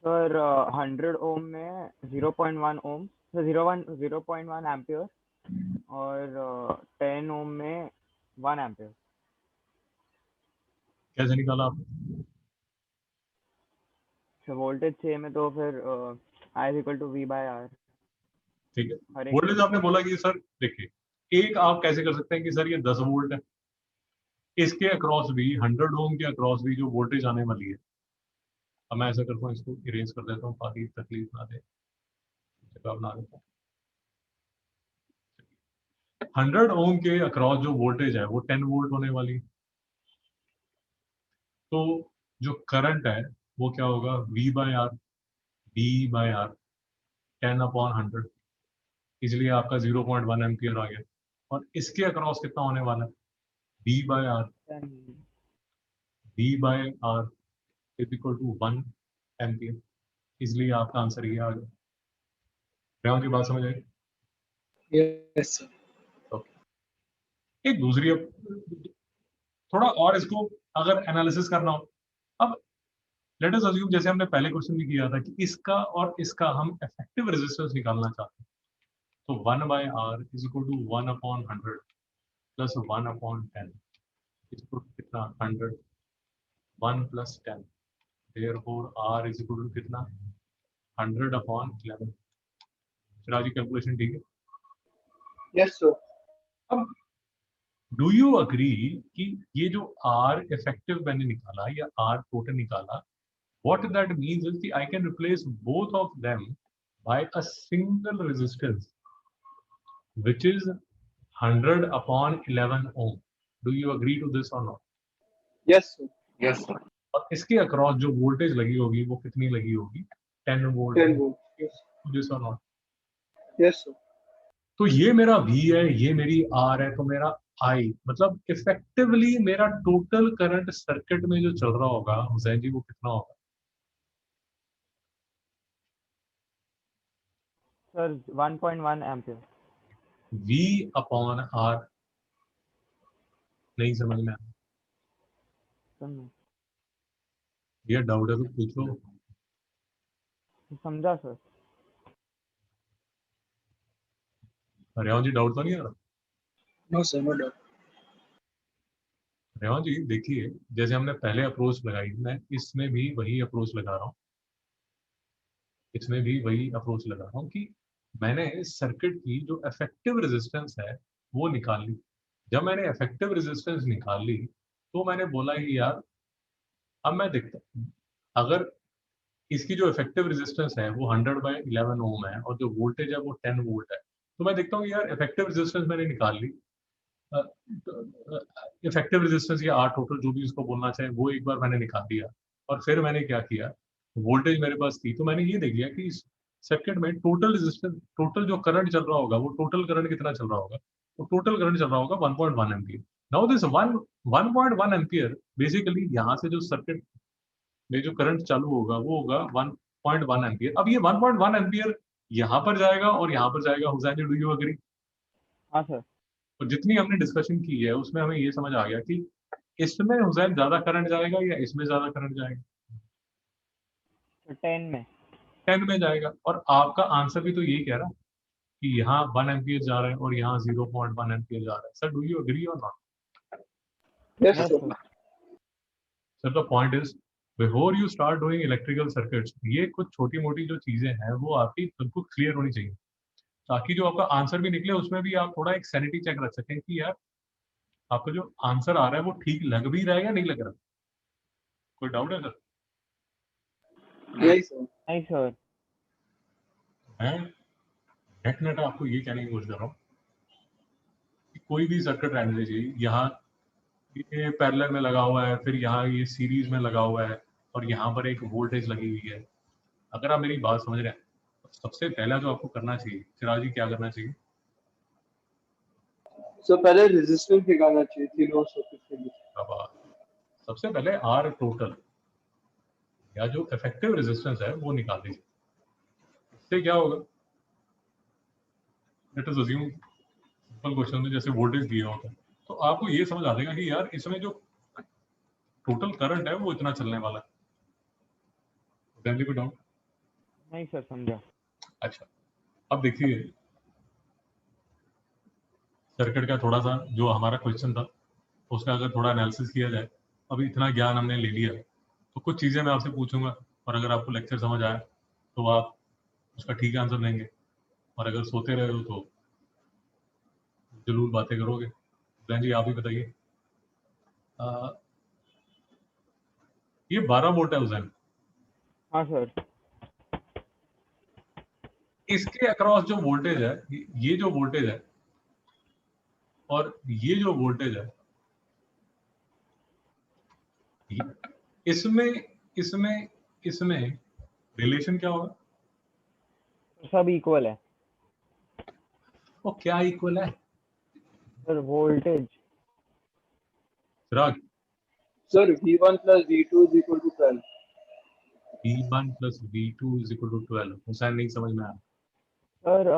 [SPEAKER 2] सर 100 ओम में 0.1 ओम, सर 0.1 एम्पियर, और 10 ओम में 1 एम्पियर।
[SPEAKER 1] कैसे निकाला आपने?
[SPEAKER 2] सर वोल्टेज सेम है तो फिर I is equal to V by R।
[SPEAKER 1] ठीक है,
[SPEAKER 2] हर एक
[SPEAKER 1] वोल्टेज आपने
[SPEAKER 2] resistance।
[SPEAKER 1] बोला कि सर देखिए, एक आप कैसे कर सकते हैं कि सर ये 10 वोल्ट है, इसके अक्रॉस भी 100 ओम के अक्रॉस भी जो वोल्टेज आने वाली है। अब मैं ऐसा करता हूँ, इसको इरेज कर देता हूँ ताकि तकलीफ ना दे, जगह बना देता हूँ। 100 ओम के अक्रॉस जो वोल्टेज है वो 10 वोल्ट होने वाली है। तो जो करंट है वो क्या होगा, V by R, V by R 10/100, इसलिए आपका 0.1 एम्पियर आ गया। और इसके अक्रॉस कितना होने वाला है, V by R,
[SPEAKER 2] 10।
[SPEAKER 1] V by R is equal to 1 ampere, इसलिए आपका आंसर ये आ गया। रेवान की बात समझ आई?
[SPEAKER 5] Yes sir.
[SPEAKER 1] ओके, एक दूसरी, अब थोड़ा और इसको अगर एनालिसिस करना हो, अब लेट अस अज्यूम जैसे हमने पहले क्वेश्चन में किया था कि इसका और इसका हम इफेक्टिव रेजिस्टेंस निकालना चाहते हैं, तो 1 by R is equal to 1/100 plus 1/10 इसको कितना 100, 1 plus 10, therefore R is equal to कितना 100/11। फिर जी कैलकुलेशन ठीक है।
[SPEAKER 4] Yes sir.
[SPEAKER 1] अब डू यू अग्री कि ये जो आर इफेक्टिव मैंने निकाला या आर टोटल निकाला, what that means is that I can replace both of them by a single resistance which is 100/11 ohm. Do you agree to this or not?
[SPEAKER 4] Yes sir.
[SPEAKER 3] Yes sir.
[SPEAKER 1] और इसके across जो voltage लगी होगी वो कितनी लगी होगी, 10 volt.
[SPEAKER 4] 10 volt. Yes
[SPEAKER 1] this और नॉट?
[SPEAKER 4] Yes sir.
[SPEAKER 1] तो ये मेरा V है, ये मेरी R है, तो मेरा I मतलब इफेक्टिवली मेरा टोटल करंट सर्किट में जो चल रहा होगा हुसैन जी वो कितना होगा?
[SPEAKER 2] Sir 1.1 ampere.
[SPEAKER 1] V/R। नहीं समझ में आया?
[SPEAKER 2] सुन।
[SPEAKER 1] ये डाउट है तो पूछो,
[SPEAKER 2] समझा सर।
[SPEAKER 1] रेवान जी डाउट तो नहीं आ रहा?
[SPEAKER 5] No sir, no doubt.
[SPEAKER 1] रेवान जी देखिए, जैसे हमने पहले अप्रोच लगाई, मैं इसमें भी वही अप्रोच लगा रहा हूँ, इसमें भी वही अप्रोच लगा रहा हूँ कि मैंने सर्किट की जो इफेक्टिव रेजिस्टेंस है वो निकाल ली। जब मैंने इफेक्टिव रेजिस्टेंस निकाल ली तो मैंने बोला कि यार अब मैं देखता हूँ, अगर इसकी जो इफेक्टिव रेजिस्टेंस है वो 100/11 ओम है और जो वोल्टेज है वो 10 वोल्ट है, तो मैं देखता हूँ यार इफेक्टिव रेजिस्टेंस मैंने निकाल ली, इफेक्टिव रेजिस्टेंस या आर टोटल जो भी उसको बोलना चाहे वो एक बार मैंने निकाल दिया। और फिर मैंने क्या किया, वोल्टेज मेरे पास थी तो मैंने ये देख लिया कि इस सर्किट में टोटल रेजिस्टेंस, टोटल जो करंट चल रहा होगा वो टोटल करंट कितना चल रहा होगा, तो टोटल करंट चल रहा होगा 1.1 ampere. Now this 1.1 ampere basically यहाँ से जो सर्किट में जो करंट चालू होगा वो होगा 1.1 एम्पियर। अब ये 1.1 एम्पियर यहाँ पर जाएगा और यहाँ पर जाएगा। हुसैन जी, डू यू एग्री?
[SPEAKER 2] हाँ सर।
[SPEAKER 1] और जितनी हमने डिस्कशन की है उसमें हमें ये समझ आ गया कि इसमें हुसैन ज्यादा करंट जाएगा या इसमें ज्यादा करंट जाएगा?
[SPEAKER 2] तो 10 में।
[SPEAKER 1] 10 में जाएगा। और आपका आंसर भी तो यही कह रहा है कि यहाँ 1 एम्पियर जा रहा है और यहाँ 0.1 एम्पियर जा रहा है। सर, डू यू एग्री और not?
[SPEAKER 4] Yes
[SPEAKER 2] yes
[SPEAKER 4] sir.
[SPEAKER 2] Sir.
[SPEAKER 1] Sir, the point is before you start doing electrical circuits, ये कुछ छोटी मोटी जो चीजें हैं वो आपकी बिल्कुल क्लियर होनी चाहिए, ताकि जो आपका आंसर भी निकले उसमें भी आप थोड़ा एक सैनिटी चेक रख सकें कि यार आपका जो आंसर आ रहा है वो ठीक लग भी रहा है या नहीं लग रहा। कोई डाउट है सर?
[SPEAKER 4] Yes sir.
[SPEAKER 2] नहीं सर।
[SPEAKER 1] मैं नेट आपको ये कहने की कोशिश कर रहा हूँ कि कोई भी सर्किट रहने दीजिए, यहाँ ये पैरेलल में लगा हुआ है, फिर यहाँ ये सीरीज में लगा हुआ है और यहाँ पर एक वोल्टेज लगी हुई है। अगर आप मेरी बात समझ रहे हैं तो सबसे पहला जो आपको करना चाहिए, चिराग जी, क्या करना चाहिए?
[SPEAKER 4] So पहले रेजिस्टेंस निकालना चाहिए तीनों सर्किट के बीच।
[SPEAKER 1] अब सबसे पहले आर टोटल या जो इफेक्टिव रेजिस्टेंस है वो निकाल दीजिए। इससे क्या होगा, let us assume simple question में जैसे वोल्टेज दिया होता है तो आपको ये समझ आ जाएगा कि यार इसमें जो टोटल करंट है वो इतना चलने वाला है। फैमिली को डाउन?
[SPEAKER 2] नहीं सर, समझा।
[SPEAKER 1] अच्छा, अब देखिए सर्किट का थोड़ा सा जो हमारा क्वेश्चन था उसका अगर थोड़ा एनालिसिस किया जाए, अभी इतना ज्ञान हमने ले लिया तो कुछ चीज़ें मैं आपसे पूछूंगा और अगर आपको लेक्चर समझ आया तो आप उसका ठीक आंसर देंगे, और अगर सोते रहे हो तो जरूर बातें करोगे। बहन जी, आप ही बताइए। ये 12 वोल्ट है हुसैन,
[SPEAKER 2] हाँ सर।
[SPEAKER 1] इसके अक्रॉस जो वोल्टेज है, ये जो वोल्टेज है और ये जो वोल्टेज है, इसमें इसमें इसमें रिलेशन क्या होगा?
[SPEAKER 2] सब इक्वल है
[SPEAKER 1] वो क्या इक्वल है?
[SPEAKER 2] Sir. Voltage.
[SPEAKER 1] Chirag,
[SPEAKER 4] Sir, V1 plus V2 is equal to 12.
[SPEAKER 1] V1 plus V2 is equal to 12। Hussain, नहीं समझ में आया।
[SPEAKER 2] सर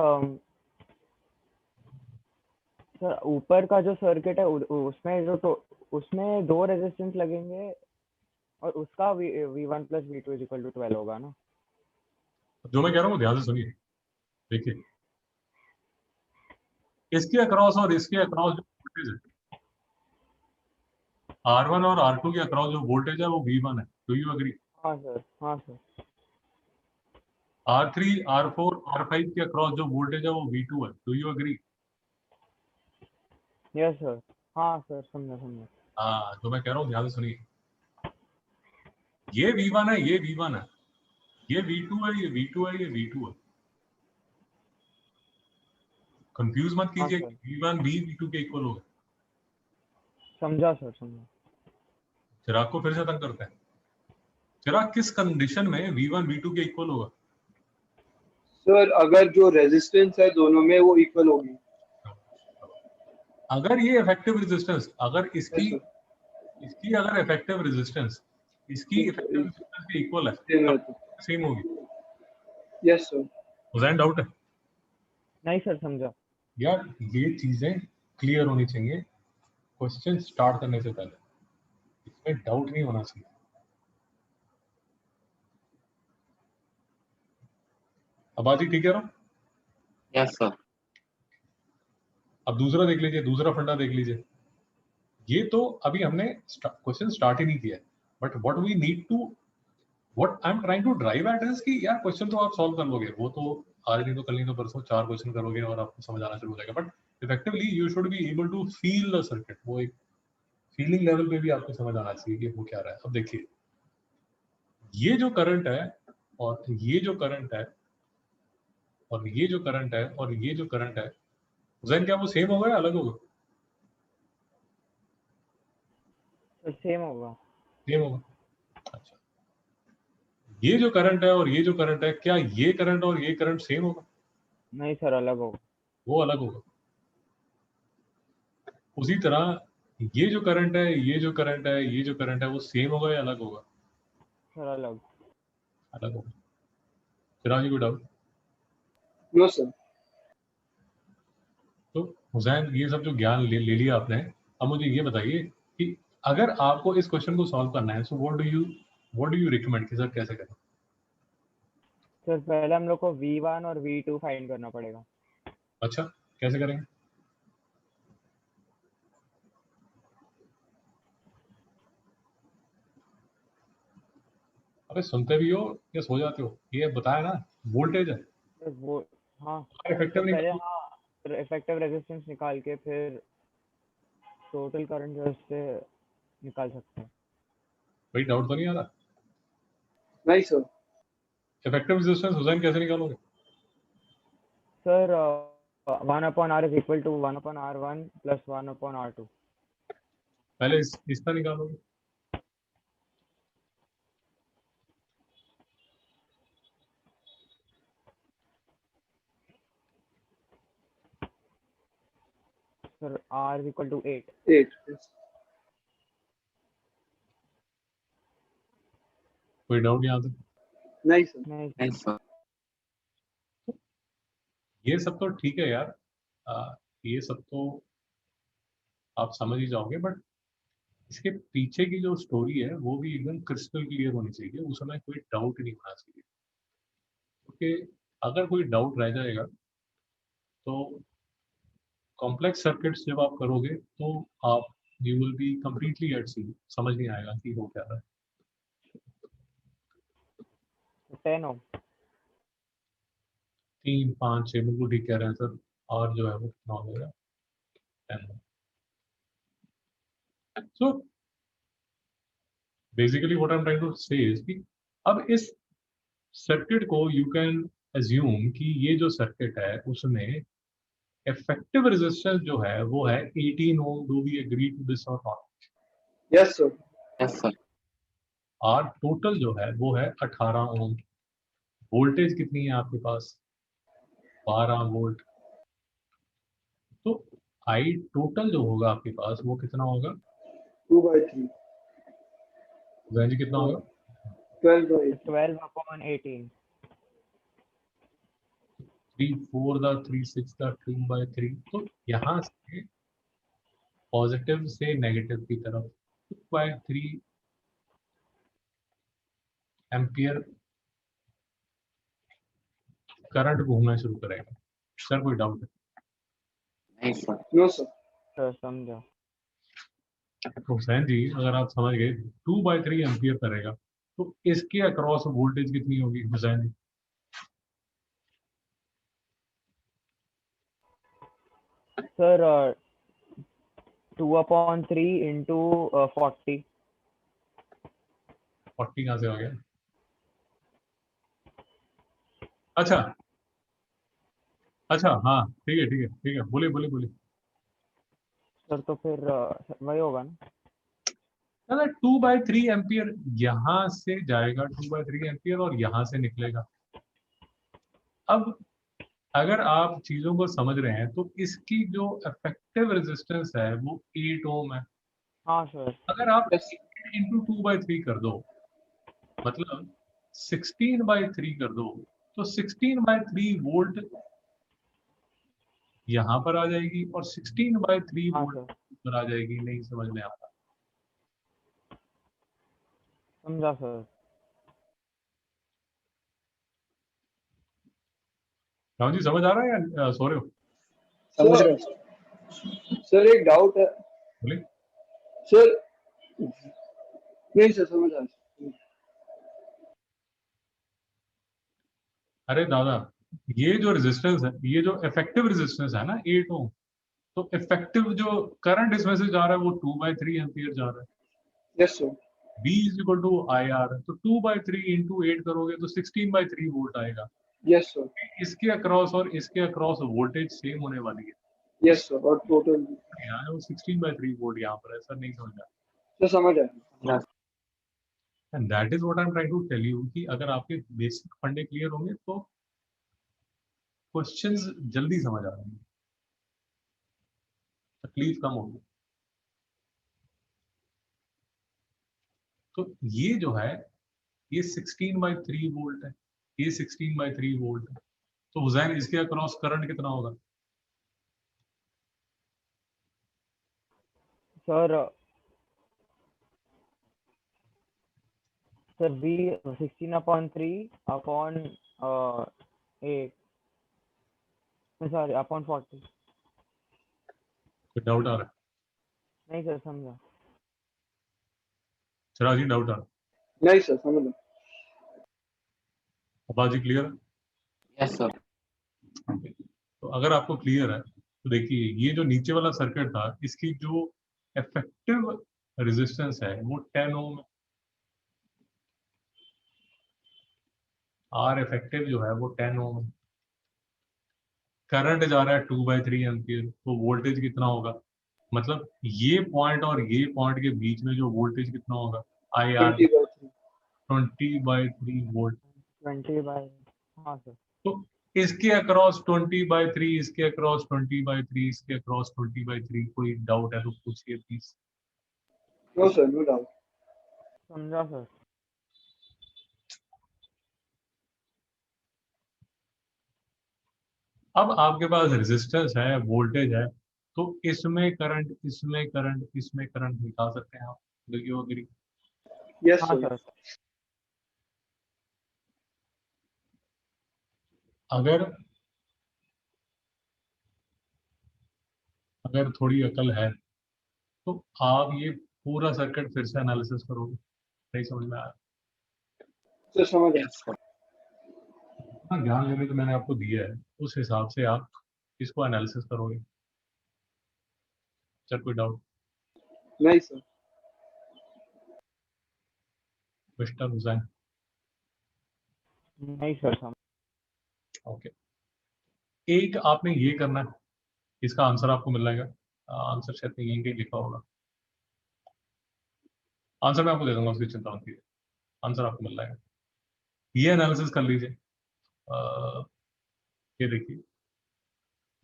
[SPEAKER 2] सर ऊपर का जो सर्किट है उसमें उसमें 2 रेजिस्टेंस लगेंगे और उसका V1 plus V2 is equal to 12 होगा ना।
[SPEAKER 1] जो मैं कह रहा हूँ ध्यान से सुनिए। देखिए, इसके अक्रॉस और इसके अक्रॉस जो वोल्टेज है, R1 और R2 के अक्रॉस जो वोल्टेज है वो V1 है। Do you agree?
[SPEAKER 2] हाँ सर। हाँ सर।
[SPEAKER 1] R3, R4, R5 के अक्रॉस जो वोल्टेज है वो V2 है। Do you agree?
[SPEAKER 2] Yes sir. हाँ सर, समझा समझा।
[SPEAKER 1] हाँ, जो मैं कह रहा हूँ ध्यान से सुनिए। ये V1 है, ये V1 है, ये V2 है, ये V2 है, ये V2 है। कंफ्यूज मत
[SPEAKER 2] हाँ
[SPEAKER 1] कीजिए
[SPEAKER 2] सर,
[SPEAKER 1] कि V1 भी V2 के इक्वल होगा।
[SPEAKER 2] समझा सर, समझा।
[SPEAKER 1] चिराग को फिर से तंग करते हैं। चिराग, किस कंडीशन में V1 V2 के इक्वल होगा?
[SPEAKER 4] Sir, अगर जो रेजिस्टेंस है दोनों में वो इक्वल होगी।
[SPEAKER 1] अगर ये इफेक्टिव रेजिस्टेंस, अगर
[SPEAKER 4] Yes sir.
[SPEAKER 1] इसकी अगर इफेक्टिव रेजिस्टेंस इसकी इफेक्टिव रेजिस्टेंस के इक्वल है
[SPEAKER 4] Same है
[SPEAKER 1] तब
[SPEAKER 4] तो।
[SPEAKER 1] सेम होगी।
[SPEAKER 4] Yes sir.
[SPEAKER 1] हुसैन, डाउट है?
[SPEAKER 2] नहीं सर, समझा।
[SPEAKER 1] यार ये चीजें क्लियर होनी चाहिए क्वेश्चन स्टार्ट करने से पहले, इसमें डाउट नहीं होना चाहिए। आबादी ठीक है ना?
[SPEAKER 3] Yes sir.
[SPEAKER 1] अब दूसरा देख लीजिए, दूसरा फंडा देख लीजिए। ये तो अभी हमने क्वेश्चन स्टार्ट ही नहीं किया है, but what we need to, what I am trying to drive at is कि यार क्वेश्चन तो आप सॉल्व कर लोगे, वो तो आज नहीं तो कल नहीं तो परसों 4 क्वेश्चन करोगे और आपको समझ आना शुरू हो जाएगा, but effectively you should be able to feel the circuit. वो एक फीलिंग लेवल पे भी आपको समझ आना चाहिए कि वो क्या रहा है। अब देखिए, ये जो करंट है और ये जो करंट है और ये जो करंट है और ये जो करंट है, हुसैन क्या वो सेम होगा या अलग होगा?
[SPEAKER 2] तो सेम होगा।
[SPEAKER 1] सेम होगा। अच्छा, ये जो करंट है और ये जो करंट है, क्या ये करंट और ये करंट सेम होगा?
[SPEAKER 2] नहीं सर, अलग होगा।
[SPEAKER 1] वो अलग होगा। उसी तरह ये जो करंट है, ये जो करंट है, ये जो करंट है, वो सेम होगा या अलग होगा?
[SPEAKER 2] सर अलग।
[SPEAKER 1] अलग होगा। फिर कोई डाउट?
[SPEAKER 4] No sir.
[SPEAKER 1] तो हुसैन ये सब जो ज्ञान ले लिया आपने, अब मुझे ये बताइए कि अगर आपको इस क्वेश्चन को सॉल्व करना है, so what do you recommend कि सर कैसे करें?
[SPEAKER 2] सर पहले हम लोग को V1 और V2 फाइंड करना पड़ेगा।
[SPEAKER 1] अच्छा, कैसे करेंगे? अबे सुनते भी हो या सो जाते हो? ये बताया ना, वोल्टेज है।
[SPEAKER 2] सर वो, हाँ
[SPEAKER 1] इफेक्टिव
[SPEAKER 2] सर,
[SPEAKER 1] नहीं
[SPEAKER 2] पहले
[SPEAKER 1] कर,
[SPEAKER 2] हाँ इफेक्टिव रेजिस्टेंस निकाल के फिर टोटल करंट जो है उससे निकाल सकते हैं।
[SPEAKER 1] भाई डाउट तो नहीं आ रहा?
[SPEAKER 4] नहीं सर।
[SPEAKER 1] इफेक्टिव रेजिस्टेंस हुसैन कैसे निकालोगे?
[SPEAKER 2] Sir 1/R is equal to 1/R1 plus 1/R2।
[SPEAKER 1] पहले इसका निकालोगे।
[SPEAKER 2] Sir R is equal to 8।
[SPEAKER 4] 8।
[SPEAKER 1] कोई डाउट यहाँ तक?
[SPEAKER 4] नहीं सर।
[SPEAKER 2] नहीं
[SPEAKER 3] नहीं सर।
[SPEAKER 1] ये सब तो ठीक है यार, ये सब तो आप समझ ही जाओगे, बट इसके पीछे की जो स्टोरी है वो भी एकदम क्रिस्टल क्लियर होनी चाहिए, उसमें कोई डाउट नहीं होना चाहिए। क्योंकि अगर कोई डाउट रह जाएगा तो कॉम्प्लेक्स सर्किट्स जब आप करोगे तो आप you will be completely at sea, समझ नहीं आएगा कि हो क्या रहा है।
[SPEAKER 2] 10 ओम।
[SPEAKER 1] 3 5 6 बिल्कुल ठीक कह रहे हैं सर। और जो है वो कितना हो जाएगा? 10। So basically what I am trying to say is कि अब इस सर्किट को यू कैन एज्यूम कि ये जो सर्किट है उसमें इफेक्टिव रेजिस्टेंस जो है वो है 18 ohm. Do we agree to this और not?
[SPEAKER 4] Yes sir.
[SPEAKER 3] Yes sir.
[SPEAKER 1] और टोटल जो है वो है 18 ओम। वोल्टेज कितनी है आपके पास? 12 वोल्ट। तो आई टोटल जो होगा आपके पास वो कितना होगा?
[SPEAKER 4] 2/3।
[SPEAKER 1] जैन जी कितना होगा?
[SPEAKER 4] 12/8।
[SPEAKER 2] 12/18।
[SPEAKER 1] 3 4 द 3 6 द 2/3। तो यहाँ से पॉजिटिव से नेगेटिव की तरफ 2/3 एम्पियर करंट घूमना शुरू करेगा। सर कोई डाउट है?
[SPEAKER 3] नहीं सर।
[SPEAKER 4] No sir.
[SPEAKER 2] सर समझा।
[SPEAKER 1] हुसैन जी अगर आप समझ गए 2/3 एम्पियर करेगा तो इसके अक्रॉस वोल्टेज कितनी होगी हुसैन जी?
[SPEAKER 2] Sir 2/3 into 40।
[SPEAKER 1] 40 कहाँ से आ गया? अच्छा अच्छा, हाँ ठीक है ठीक है ठीक है, बोलिए बोलिए बोलिए।
[SPEAKER 2] सर तो फिर वही होगा ना।
[SPEAKER 1] अगर 2/3 एम्पियर यहाँ से जाएगा, 2/3 एम्पियर और यहाँ से निकलेगा। अब अगर आप चीजों को समझ रहे हैं तो इसकी जो इफेक्टिव रेजिस्टेंस है वो 8 ओम है।
[SPEAKER 2] हाँ सर।
[SPEAKER 1] अगर आप
[SPEAKER 4] यस।
[SPEAKER 1] 8 इंटू 2/3 कर दो, मतलब 16/3 कर दो, तो 16/3 वोल्ट यहाँ पर आ जाएगी और 16/3
[SPEAKER 2] हाँ
[SPEAKER 1] वोल्ट
[SPEAKER 2] सर
[SPEAKER 1] पर आ जाएगी। नहीं समझ में आता?
[SPEAKER 2] समझा सर।
[SPEAKER 1] राहुल जी समझ आ रहा है या सो रहे हो?
[SPEAKER 5] समझ रहे हो?
[SPEAKER 4] सर एक डाउट है
[SPEAKER 1] बोले
[SPEAKER 4] सर। नहीं सर समझ आ रहा।
[SPEAKER 1] अरे दादा, ये जो रेजिस्टेंस है, ये जो इफेक्टिव रेजिस्टेंस है ना 8 ओम, तो इफेक्टिव जो करंट इसमें से जा रहा है वो 2/3 एम्पियर जा रहा है।
[SPEAKER 4] Yes sir.
[SPEAKER 1] B is equal to IR, तो 2/3 इंटू 8 करोगे तो 16/3 वोल्ट आएगा।
[SPEAKER 4] Yes sir.
[SPEAKER 1] इसके अक्रॉस और इसके अक्रॉस वोल्टेज सेम होने वाली है।
[SPEAKER 4] Yes sir. और टोटल
[SPEAKER 1] यहाँ है वो 16/3 वोल्ट यहाँ पर है, सर नहीं समझ में
[SPEAKER 4] सर समझ आया।
[SPEAKER 3] Yes.
[SPEAKER 1] And that is what I am trying to tell you कि अगर आपके बेसिक फंडे क्लियर होंगे तो क्वेश्चंस जल्दी समझ आ रहे हैं, तकलीफ कम होगी। तो ये जो है ये 16/3 वोल्ट है, ये 16/3 वोल्ट है, तो हुसैन इसके अक्रॉस करंट कितना होगा?
[SPEAKER 2] Sir sir V 16/3 upon 8, sorry upon 40।
[SPEAKER 1] कोई डाउट आ रहा है?
[SPEAKER 2] नहीं सर समझा।
[SPEAKER 1] चिराग जी डाउट आ रहा है?
[SPEAKER 4] नहीं सर समझ लो।
[SPEAKER 1] अब्बास जी क्लियर है?
[SPEAKER 3] Yes, sir.
[SPEAKER 1] तो अगर आपको क्लियर है तो देखिए ये जो नीचे वाला सर्किट था इसकी जो इफेक्टिव रेजिस्टेंस है वो 10 ओम है। आर इफेक्टिव जो है वो 10 ओम है। करंट जा रहा है 2/3 एम्पियर, तो वोल्टेज कितना होगा? मतलब ये पॉइंट और ये पॉइंट के बीच में जो वोल्टेज कितना होगा? IR
[SPEAKER 4] 20/3।
[SPEAKER 1] 20/3 वोल्ट।
[SPEAKER 2] 20/, हाँ सर।
[SPEAKER 1] तो इसके अक्रॉस 20/3, इसके अक्रॉस 20/3, इसके अक्रॉस 20/3। कोई डाउट है तो पूछिए please.
[SPEAKER 4] No sir no doubt.
[SPEAKER 2] समझा सर।
[SPEAKER 1] अब आपके पास रेजिस्टेंस है, वोल्टेज है, तो इसमें करंट, इसमें करंट, इसमें करंट निकाल सकते हैं आप। Do you agree?
[SPEAKER 4] यस
[SPEAKER 2] हाँ
[SPEAKER 4] सर।
[SPEAKER 2] सर।
[SPEAKER 1] अगर अगर थोड़ी अकल है तो आप ये पूरा सर्किट फिर से एनालिसिस करोगे, नहीं समझ में आया?
[SPEAKER 4] सर समझ आया।
[SPEAKER 3] Yes, sir.
[SPEAKER 1] हाँ, ज्ञान लिमिट मैंने आपको दिया है, उस हिसाब से आप इसको एनालिसिस करोगे। सर कोई डाउट?
[SPEAKER 4] नहीं सर।
[SPEAKER 1] मिस्टर हुसैन?
[SPEAKER 2] नहीं सर समझ।
[SPEAKER 1] ओके, एक आपने ये करना है, इसका आंसर आपको मिल जाएगा। आंसर शायद यहीं कहीं लिखा होगा। आंसर मैं आपको दे दूंगा, उसकी चिंता मत कीजिए, आंसर आपको मिल जाएगा। ये एनालिसिस कर लीजिए। ये देखिए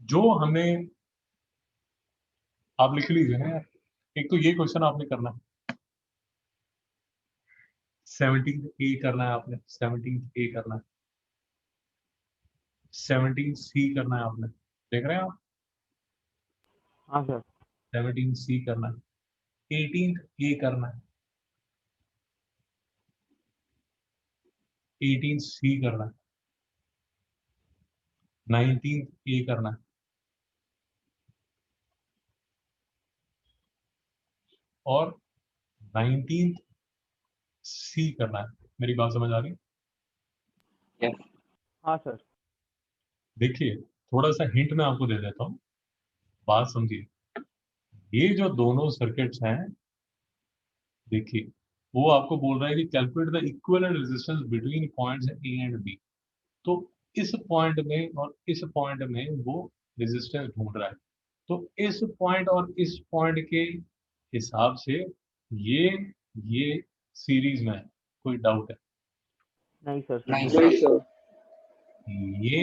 [SPEAKER 1] जो हमें, आप लिख लीजिए ना यार। एक तो ये क्वेश्चन आपने करना है, 17 ए करना है आपने, 17 ए करना है, 17 सी करना है आपने, देख रहे हैं आप?
[SPEAKER 2] हाँ सर।
[SPEAKER 1] 17 सी करना है, 18 ए करना है, 18 सी करना है, 19 ए करना है, और 19 सी करना है। मेरी बात समझ आ रही है?
[SPEAKER 3] Yes.
[SPEAKER 2] हाँ सर।
[SPEAKER 1] देखिए थोड़ा सा हिंट मैं आपको दे देता हूँ, बात समझिए। ये जो दोनों सर्किट्स हैं, देखिए वो आपको बोल रहा है कि calculate the equivalent resistance between points A and B. तो इस पॉइंट में और इस पॉइंट में वो रेजिस्टेंस ढूंढ रहा है। तो इस पॉइंट और इस पॉइंट के हिसाब से ये ये सीरीज में है। कोई डाउट है?
[SPEAKER 2] नहीं सर
[SPEAKER 3] नहीं,
[SPEAKER 2] समझा।
[SPEAKER 4] नहीं
[SPEAKER 3] sir.
[SPEAKER 4] सर।
[SPEAKER 1] ये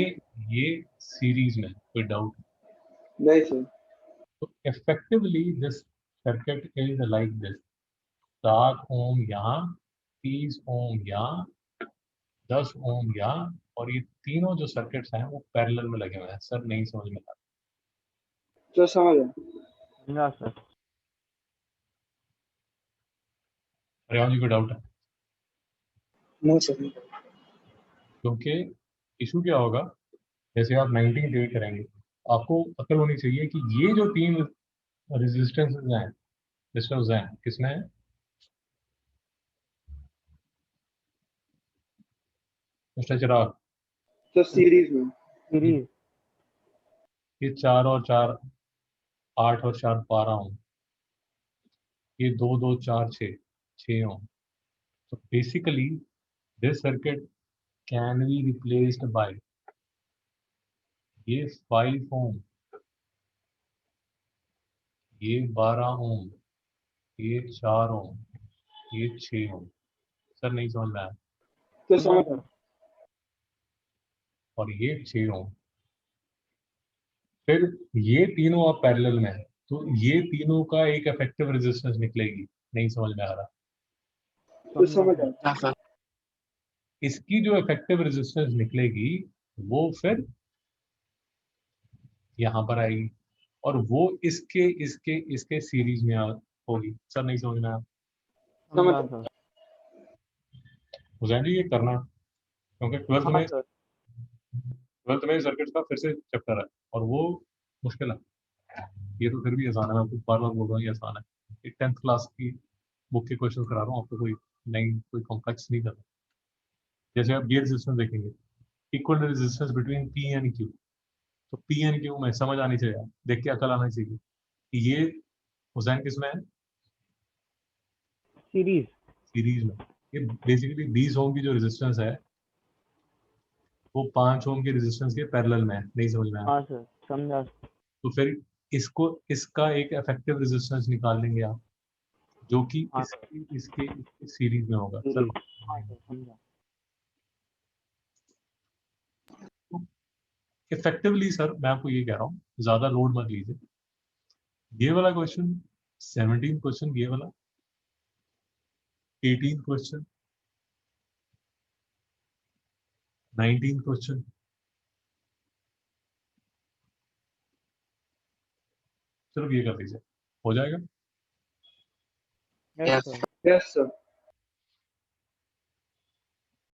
[SPEAKER 1] ये सीरीज में है। कोई डाउट?
[SPEAKER 4] नहीं सर।
[SPEAKER 1] तो effectively this circuit is like this: 7 ओम यहाँ, 30 ओम यहाँ, 10 ओम यहाँ, और ये तीनों जो सर्किट्स हैं वो पैरेलल में लगे हुए हैं। सर नहीं समझ में आ रहा?
[SPEAKER 4] सर समझ आया।
[SPEAKER 2] समझा सर।
[SPEAKER 1] रेवान जी को डाउट है?
[SPEAKER 5] No sir.
[SPEAKER 1] क्योंकि इशू क्या होगा, जैसे आप 19 डिवाइड करेंगे, आपको अकल होनी चाहिए कि ये जो 3 रेजिस्टेंसेस हैं, रेजिस्टेंस हैं, किसमें है? मिस्टर चिराग,
[SPEAKER 4] तो सीरीज में
[SPEAKER 2] सीरीज
[SPEAKER 1] ये 4 और 4 8 और 4 12 ओम, ये 2 2 4 6 ओम। तो basically this circuit can be replaced by ये 5 ओम, ये 12 ओम, ये 4 ओम, ये 6 ओम। सर नहीं समझ में आया?
[SPEAKER 4] तो
[SPEAKER 2] समझा
[SPEAKER 4] समझ
[SPEAKER 2] सर।
[SPEAKER 1] और ये 6 ओम, फिर ये तीनों आप पैरेलल में है, तो ये तीनों का एक इफेक्टिव रेजिस्टेंस निकलेगी। नहीं समझ में आ रहा?
[SPEAKER 4] तो
[SPEAKER 2] समझा
[SPEAKER 4] समझ
[SPEAKER 2] सर।
[SPEAKER 4] आया।
[SPEAKER 3] हाँ सर।
[SPEAKER 1] इसकी जो इफेक्टिव रेजिस्टेंस निकलेगी वो फिर यहाँ पर आएगी, और वो इसके इसके इसके सीरीज में होगी। सर नहीं समझ में आया?
[SPEAKER 4] समझ
[SPEAKER 2] समझा
[SPEAKER 4] आया।
[SPEAKER 2] सर।
[SPEAKER 1] हुसैन जी ये करना, क्योंकि
[SPEAKER 2] हाँ सर।
[SPEAKER 1] ट्वेल्थ में सर्किट का फिर से चैप्टर है और वो मुश्किल है। ये तो फिर भी आसान है, मैं आपको बार बार बोल रहा हूँ ये आसान है। ये 10th क्लास की बुक के क्वेश्चन करा रहा हूँ आपको, कोई नहीं, कोई कॉम्प्लेक्स नहीं कर रहा। जैसे आप ये रेजिस्टेंस देखेंगे, equal resistance between P and Q, तो पी एंड क्यू में समझ आनी चाहिए, देख के अकल आना चाहिए कि ये हुसैन किसमें है?
[SPEAKER 2] सीरीज।
[SPEAKER 1] सीरीज में। ये बेसिकली 20 ओम की जो रेजिस्टेंस है वो 5 ओम के रेजिस्टेंस के पैरेलल में है। नहीं समझ में आया?
[SPEAKER 2] हाँ सर समझा।
[SPEAKER 1] तो फिर इसको, इसका एक इफेक्टिव रेजिस्टेंस निकाल लेंगे आप, जो कि
[SPEAKER 2] हाँ सर।
[SPEAKER 1] इसके सीरीज में होगा। Sir
[SPEAKER 2] series. हाँ सर समझा।
[SPEAKER 1] इफेक्टिवली सर मैं आपको ये कह रहा हूँ, ज्यादा लोड मत लीजिए। ये वाला क्वेश्चन 17 क्वेश्चन, ये वाला 18 क्वेश्चन, 19 क्वेश्चन, सिर्फ ये कर दीजिए, हो जाएगा।
[SPEAKER 2] Yes
[SPEAKER 3] yes
[SPEAKER 2] sir.
[SPEAKER 4] Yes sir.